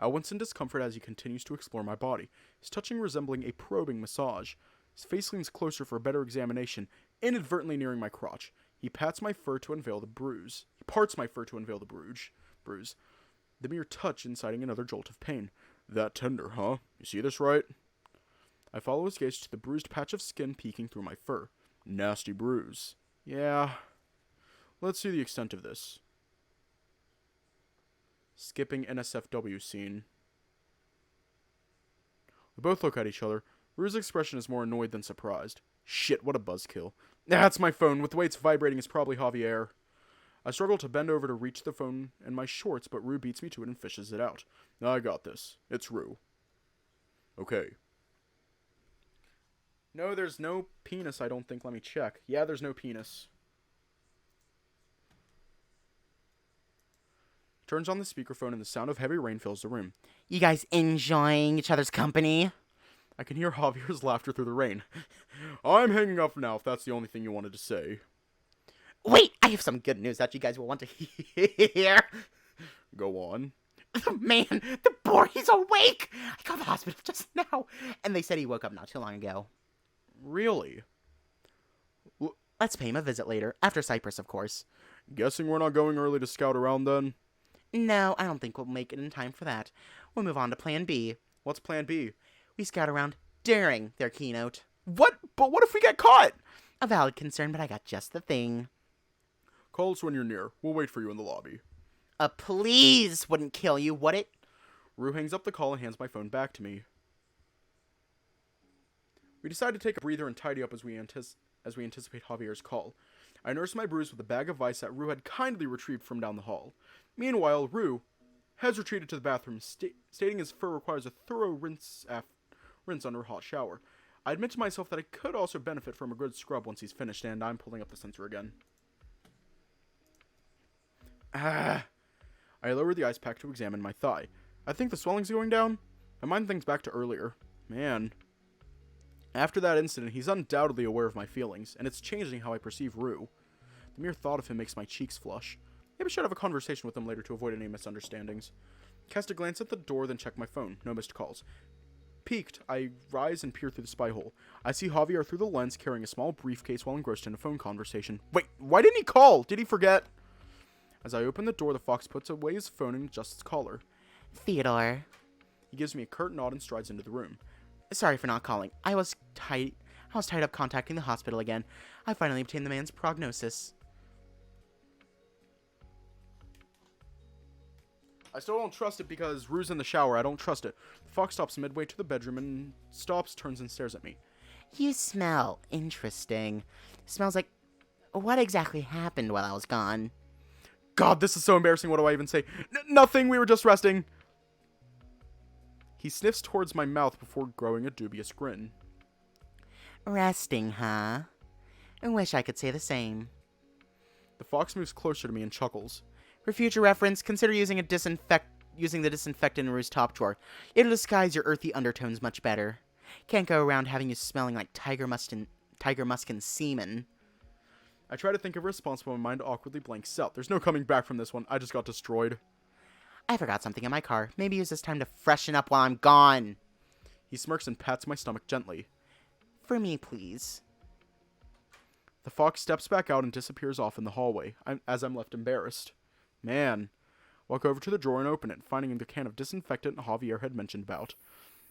wince in discomfort as he continues to explore my body, his touching resembling a probing massage. His face leans closer for a better examination, inadvertently nearing my crotch. He pats my fur to unveil the bruise. He parts my fur to unveil the bruise. The mere touch inciting another jolt of pain. That tender, huh? You see this right? I follow his gaze to the bruised patch of skin peeking through my fur. Nasty bruise. Yeah. Let's see the extent of this. Skipping NSFW scene. We both look at each other. Rue's expression is more annoyed than surprised. Shit, what a buzzkill. That's my phone. With the way it's vibrating, it's probably Javier. I struggle to bend over to reach the phone in my shorts, but Rue beats me to it and fishes it out. I got this. It's Rue. Okay. No, there's no penis, I don't think. Let me check. Yeah, there's no penis. Turns on the speakerphone and the sound of heavy rain fills the room. You guys enjoying each other's company? I can hear Javier's laughter through the rain. I'm hanging up now if that's the only thing you wanted to say. Wait, I have some good news that you guys will want to hear. Go on. Man, the boy, he's awake! I called the hospital just now, and they said he woke up not too long ago. Really? Let's pay him a visit later, after Cyprus, of course. Guessing we're not going early to scout around then? No, I don't think we'll make it in time for that. We'll move on to Plan B. What's Plan B? We scout around during their keynote. What? But what if we get caught? A valid concern, but I got just the thing. Call us when you're near. We'll wait for you in the lobby. A please wouldn't kill you, would it? Rue hangs up the call and hands my phone back to me. We decide to take a breather and tidy up as we anticipate Javier's call. I nurse my bruise with a bag of ice that Rue had kindly retrieved from down the hall. Meanwhile, Rue has retreated to the bathroom, stating his fur requires a thorough rinse under a hot shower. I admit to myself that I could also benefit from a good scrub once he's finished, and I'm pulling up the sensor again. I lower the ice pack to examine my thigh. I think the swelling's going down. My mind thinks back to earlier. Man. After that incident, he's undoubtedly aware of my feelings, and it's changing how I perceive Rue. The mere thought of him makes my cheeks flush. Maybe I should have a conversation with him later to avoid any misunderstandings. Cast a glance at the door, then check my phone. No missed calls. Peaked, I rise and peer through the spy hole. I see Javier through the lens carrying a small briefcase while engrossed in a phone conversation. Wait, why didn't he call? Did he forget? As I open the door, the fox puts away his phone and adjusts its collar. Theodore. He gives me a curt nod and strides into the room. Sorry for not calling. I was tied up contacting the hospital again. I finally obtained the man's prognosis. I still don't trust it because Rue's in the shower. I don't trust it. The fox stops midway to the bedroom and stops, turns, and stares at me. You smell interesting. Smells like... What exactly happened while I was gone? God, this is so embarrassing. What do I even say? Nothing. We were just resting. He sniffs towards my mouth before growing a dubious grin. Resting, huh? I wish I could say the same. The fox moves closer to me and chuckles. For future reference, consider using a using the disinfectant in Rue's top drawer. It'll disguise your earthy undertones much better. Can't go around having you smelling like Tiger Musk and semen. I try to think of a response, but my mind awkwardly blanks out. There's no coming back from this one. I just got destroyed. I forgot something in my car. Maybe use this time to freshen up while I'm gone. He smirks and pats my stomach gently. For me, please. The fox steps back out and disappears off in the hallway, as I'm left embarrassed. Man. Walk over to the drawer and open it, finding the can of disinfectant Javier had mentioned about.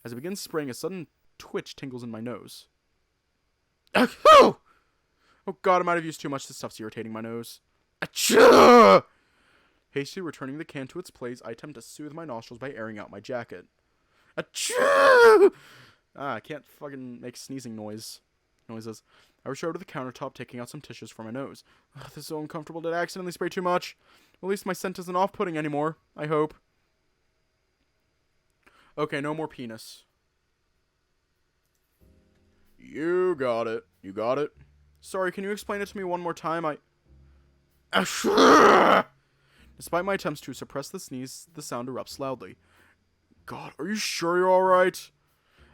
As I begin spraying, a sudden twitch tingles in my nose. Achoo! Oh god, I might have used too much. This stuff's irritating my nose. Achoo! Hastily returning the can to its place, I attempt to soothe my nostrils by airing out my jacket. Achoo! I can't fucking make sneezing noises. I rush over to the countertop, taking out some tissues for my nose. Ugh, this is so uncomfortable. Did I accidentally spray too much? At least my scent isn't off-putting anymore. I hope. Okay, no more penis. You got it. You got it. Sorry, can you explain it to me one more time? Despite my attempts to suppress the sneeze, the sound erupts loudly. God, are you sure you're alright?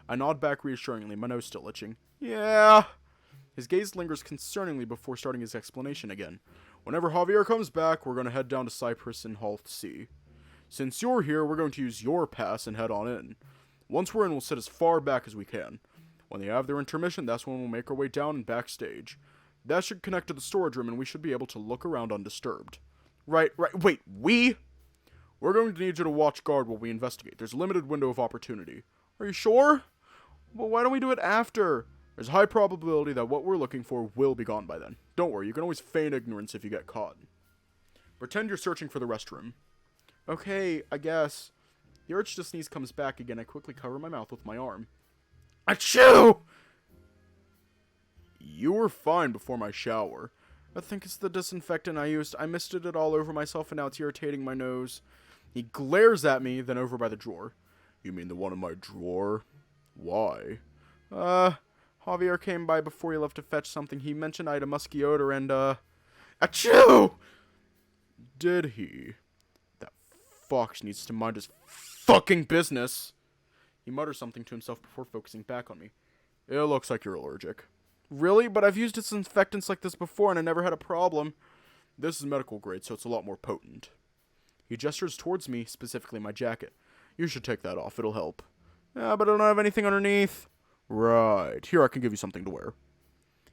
I nod back reassuringly, my nose still itching. Yeah. His gaze lingers concerningly before starting his explanation again. Whenever Javier comes back, we're going to head down to Cyprus in Hall C. Since you're here, we're going to use your pass and head on in. Once we're in, we'll sit as far back as we can. When they have their intermission, that's when we'll make our way down and backstage. That should connect to the storage room, and we should be able to look around undisturbed. Right, wait, we? We're going to need you to watch guard while we investigate. There's a limited window of opportunity. Are you sure? Well, why don't we do it after? There's a high probability that what we're looking for will be gone by then. Don't worry, you can always feign ignorance if you get caught. Pretend you're searching for the restroom. Okay, I guess. The urge to sneeze comes back again. I quickly cover my mouth with my arm. Achoo! You were fine before my shower. I think it's the disinfectant I used. I misted it all over myself and now it's irritating my nose. He glares at me, then over by the drawer. You mean the one in my drawer? Why? Javier came by before he left to fetch something. He mentioned I had a musky odor and, achoo! Did he? That fox needs to mind his fucking business. He mutters something to himself before focusing back on me. It looks like you're allergic. Really? But I've used disinfectants like this before and I never had a problem. This is medical grade, so it's a lot more potent. He gestures towards me, specifically my jacket. You should take that off, it'll help. Yeah, but I don't have anything underneath. Right. Here, I can give you something to wear.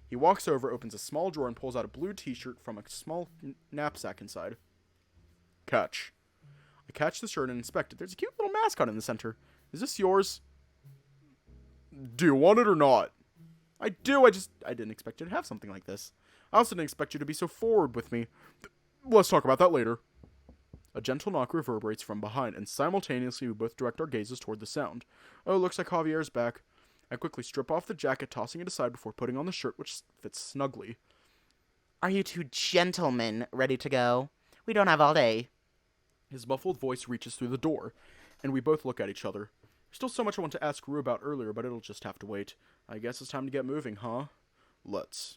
He walks over, opens a small drawer, and pulls out a blue t-shirt from a small knapsack inside. Catch. I catch the shirt and inspect it. There's a cute little mascot in the center. Is this yours? Do you want it or not? I do, I didn't expect you to have something like this. I also didn't expect you to be so forward with me. Let's talk about that later. A gentle knock reverberates from behind, and simultaneously we both direct our gazes toward the sound. Oh, looks like Javier's back. I quickly strip off the jacket, tossing it aside before putting on the shirt, which fits snugly. Are you two gentlemen ready to go? We don't have all day. His muffled voice reaches through the door, and we both look at each other. There's still so much I want to ask Rue about earlier, but it'll just have to wait. I guess it's time to get moving, huh? Let's.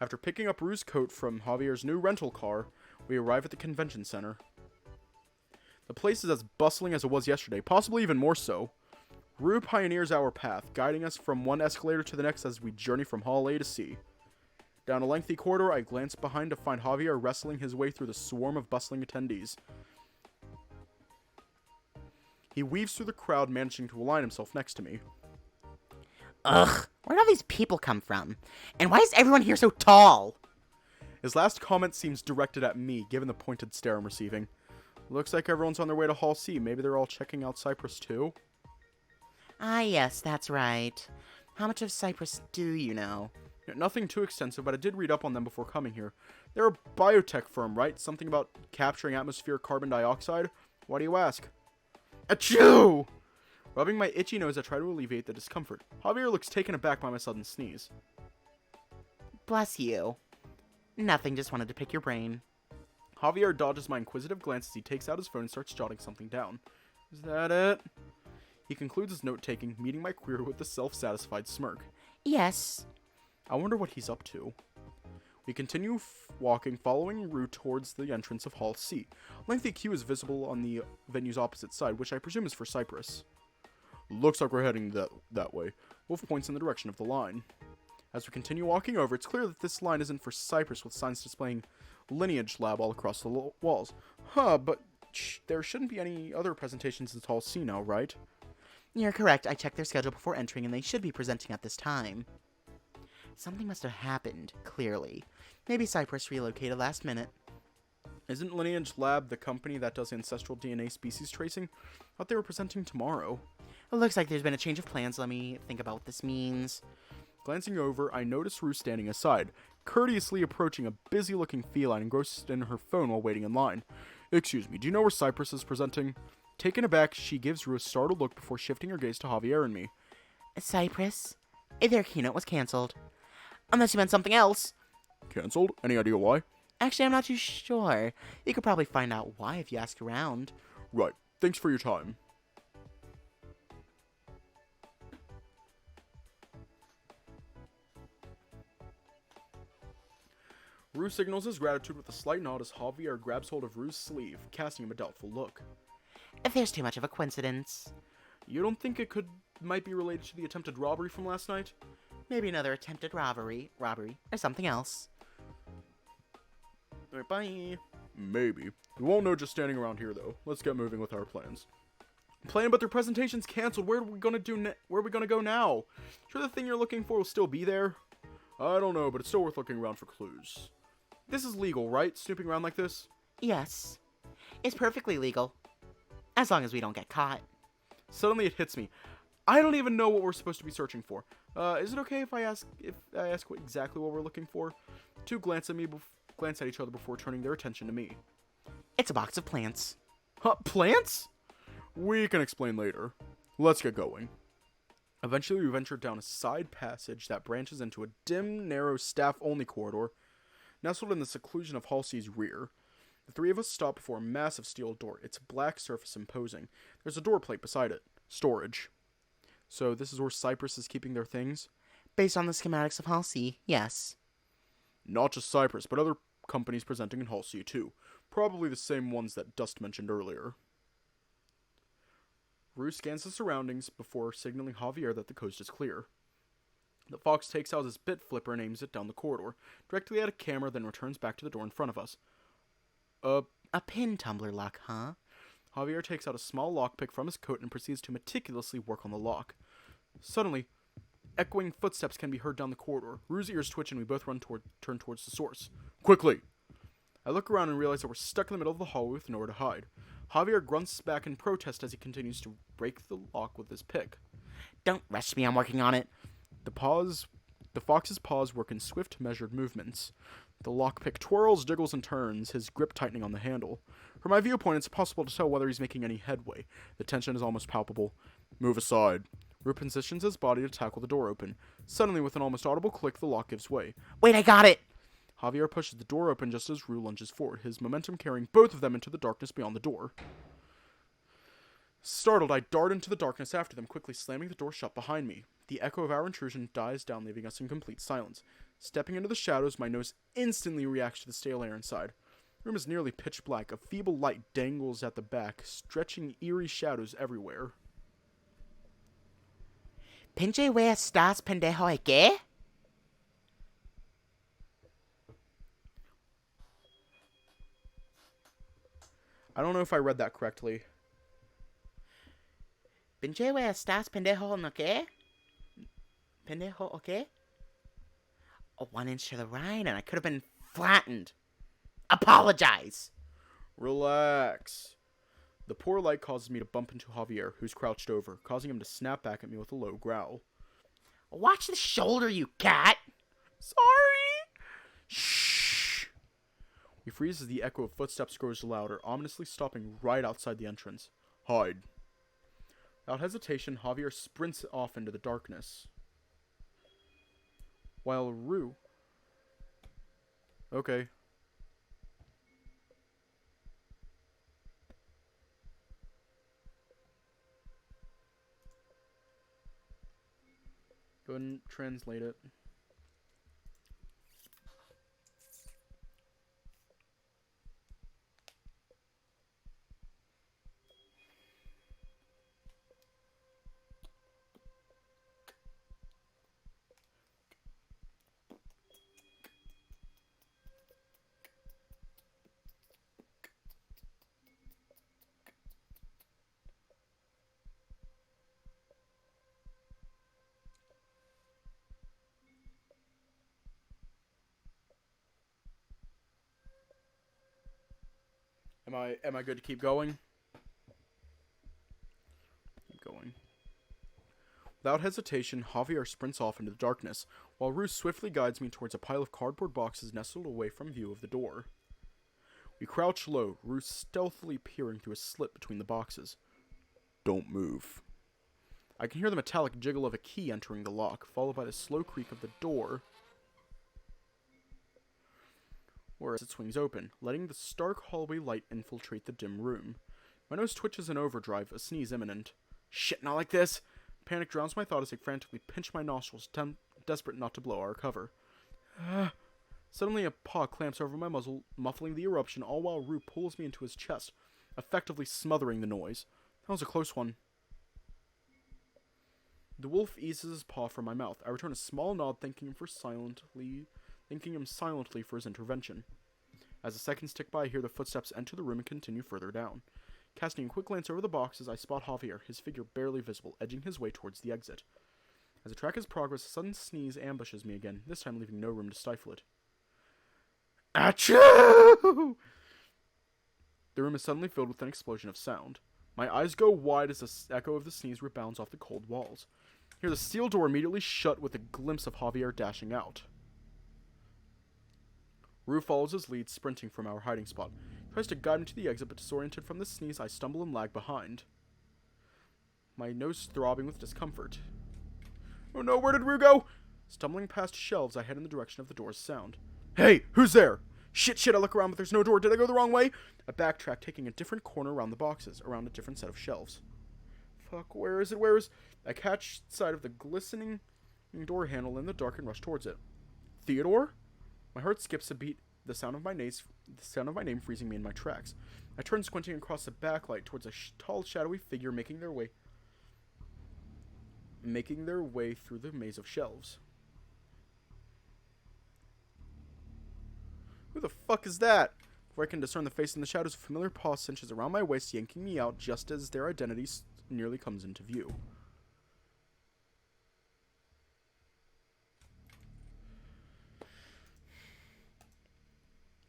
After picking up Rue's coat from Javier's new rental car, we arrive at the convention center. The place is as bustling as it was yesterday, possibly even more so. Rue pioneers our path, guiding us from one escalator to the next as we journey from Hall A to C. Down a lengthy corridor, I glance behind to find Javier wrestling his way through the swarm of bustling attendees. He weaves through the crowd, managing to align himself next to me. Ugh, where do all these people come from? And why is everyone here so tall? His last comment seems directed at me, given the pointed stare I'm receiving. Looks like everyone's on their way to Hall C. Maybe they're all checking out Cyprus too? Ah, yes, that's right. How much of Cyprus do you know? Nothing too extensive, but I did read up on them before coming here. They're a biotech firm, right? Something about capturing atmospheric carbon dioxide? Why do you ask? Achoo! Rubbing my itchy nose, I try to alleviate the discomfort. Javier looks taken aback by my sudden sneeze. Bless you. Nothing, just wanted to pick your brain. Javier dodges my inquisitive glance as he takes out his phone and starts jotting something down. Is that it? He concludes his note-taking, meeting my query with a self-satisfied smirk. Yes. I wonder what he's up to. We continue walking, following Rue towards the entrance of Hall C. A lengthy queue is visible on the venue's opposite side, which I presume is for Cyprus. Looks like we're heading that way. Wolf points in the direction of the line. As we continue walking over, it's clear that this line isn't for Cyprus, with signs displaying Lineage Lab all across the walls. But there shouldn't be any other presentations at Hall C now, right? You're correct. I checked their schedule before entering, and they should be presenting at this time. Something must have happened, clearly. Maybe Cyprus relocated last minute. Isn't Lineage Lab the company that does ancestral DNA species tracing? Thought they were presenting tomorrow. It looks like there's been a change of plans. Let me think about what this means. Glancing over, I notice Rue standing aside, courteously approaching a busy-looking feline engrossed in her phone while waiting in line. Excuse me, do you know where Cyprus is presenting? Taken aback, she gives Rue a startled look before shifting her gaze to Javier and me. Cyprus? Their keynote was cancelled. Unless you meant something else. Cancelled? Any idea why? Actually, I'm not too sure. You could probably find out why if you ask around. Right. Thanks for your time. Rue signals his gratitude with a slight nod as Javier grabs hold of Rue's sleeve, casting him a doubtful look. There's too much of a coincidence. You don't think it might be related to the attempted robbery from last night? Maybe another attempted robbery, or something else. Alright, bye. Maybe. We won't know just standing around here, though. Let's get moving with our plans. Plan, but their presentation's canceled. Where are we gonna go now? Sure the thing you're looking for will still be there? I don't know, but it's still worth looking around for clues. This is legal, right? Snooping around like this? Yes. It's perfectly legal. As long as we don't get caught. Suddenly it hits me. I don't even know what we're supposed to be searching for. Is it okay if I ask exactly what we're looking for? Two glance at each other before turning their attention to me. It's a box of plants. Huh, plants? We can explain later. Let's get going. Eventually, we ventured down a side passage that branches into a dim, narrow, staff-only corridor, nestled in the seclusion of Hall C's rear. The three of us stop before a massive steel door, its black surface imposing. There's a door plate beside it. Storage. So this is where Cyprus is keeping their things? Based on the schematics of Hall C, yes. Not just Cyprus, but other companies presenting in Hall C too. Probably the same ones that Dust mentioned earlier. Rue scans the surroundings before signaling Javier that the coast is clear. The fox takes out his bit flipper and aims it down the corridor, directly at a camera, then returns back to the door in front of us. A pin tumbler lock, huh? Javier takes out a small lockpick from his coat and proceeds to meticulously work on the lock. Suddenly, echoing footsteps can be heard down the corridor. Rue's ears twitch and we both turn towards the source. Quickly! I look around and realize that we're stuck in the middle of the hallway with nowhere to hide. Javier grunts back in protest as he continues to break the lock with his pick. Don't rush me, I'm working on it. The fox's paws work in swift, measured movements. The lockpick twirls, jiggles, and turns, his grip tightening on the handle. From my viewpoint, it's impossible to tell whether he's making any headway. The tension is almost palpable. Move aside. Rue positions his body to tackle the door open. Suddenly, with an almost audible click, the lock gives way. Wait, I got it! Javier pushes the door open just as Rue lunges forward, his momentum carrying both of them into the darkness beyond the door. Startled, I dart into the darkness after them, quickly slamming the door shut behind me. The echo of our intrusion dies down, leaving us in complete silence. Stepping into the shadows, my nose instantly reacts to the stale air inside. The room is nearly pitch black. A feeble light dangles at the back, stretching eerie shadows everywhere. Pinche wea estás, pendejo, ¿eh, qué? I don't know if I read that correctly. Pinche wea estás, pendejo, ¿no qué? Pendejo, okay? A 1 inch to the right, and I could have been flattened. Apologize! Relax. The poor light causes me to bump into Javier, who's crouched over, causing him to snap back at me with a low growl. Watch the shoulder, you cat! Sorry! Shh! We freeze as the echo of footsteps grows louder, ominously stopping right outside the entrance. Hide. Without hesitation, Javier sprints off into the darkness. While Rue... Okay. Go ahead and translate it. Am I good to keep going? Keep going. Without hesitation, Javier sprints off into the darkness, while Ruth swiftly guides me towards a pile of cardboard boxes nestled away from view of the door. We crouch low, Ruth stealthily peering through a slit between the boxes. Don't move. I can hear the metallic jiggle of a key entering the lock, followed by the slow creak of the door, whereas it swings open, letting the stark hallway light infiltrate the dim room. My nose twitches in overdrive, a sneeze imminent. Shit, not like this! Panic drowns my thought as I frantically pinch my nostrils, desperate not to blow our cover. Suddenly a paw clamps over my muzzle, muffling the eruption, all while Rue pulls me into his chest, effectively smothering the noise. That was a close one. The wolf eases his paw from my mouth. I return a small nod, thanking him silently for his intervention. As the seconds tick by, I hear the footsteps enter the room and continue further down. Casting a quick glance over the boxes, I spot Javier, his figure barely visible, edging his way towards the exit. As I track his progress, a sudden sneeze ambushes me again, this time leaving no room to stifle it. Achoo! The room is suddenly filled with an explosion of sound. My eyes go wide as the echo of the sneeze rebounds off the cold walls. I hear the steel door immediately shut with a glimpse of Javier dashing out. Rue follows his lead, sprinting from our hiding spot. He tries to guide me to the exit, but disoriented from the sneeze, I stumble and lag behind. My nose throbbing with discomfort. Oh no, where did Rue go? Stumbling past shelves, I head in the direction of the door's sound. Hey, who's there? Shit, I look around, but there's no door. Did I go the wrong way? I backtrack, taking a different corner around the boxes, around a different set of shelves. Fuck, where is it? I catch sight of the glistening door handle in the dark and rush towards it. Theodore? My heart skips a beat, the sound of my name freezing me in my tracks. I turn, squinting across the backlight towards a tall, shadowy figure making their way through the maze of shelves. Who the fuck is that? Before I can discern the face in the shadows, a familiar paw cinches around my waist, yanking me out just as their identity nearly comes into view.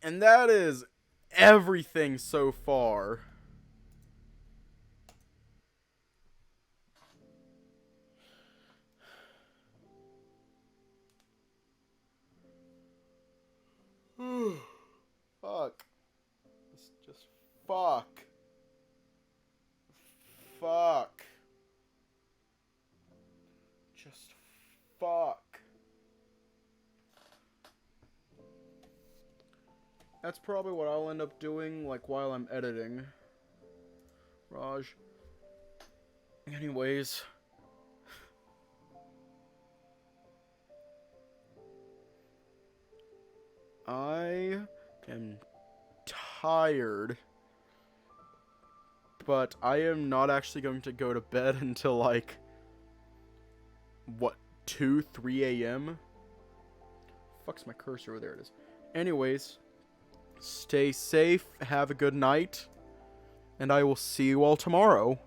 And that is everything so far. Fuck. It's just fuck. Fuck. Just fuck. That's probably what I'll end up doing, like, while I'm editing. Raj. Anyways. I am tired. But I am not actually going to go to bed until, like, what, 2, 3 a.m.? Fuck's my cursor? Oh, there it is. Anyways, stay safe, have a good night, and I will see you all tomorrow.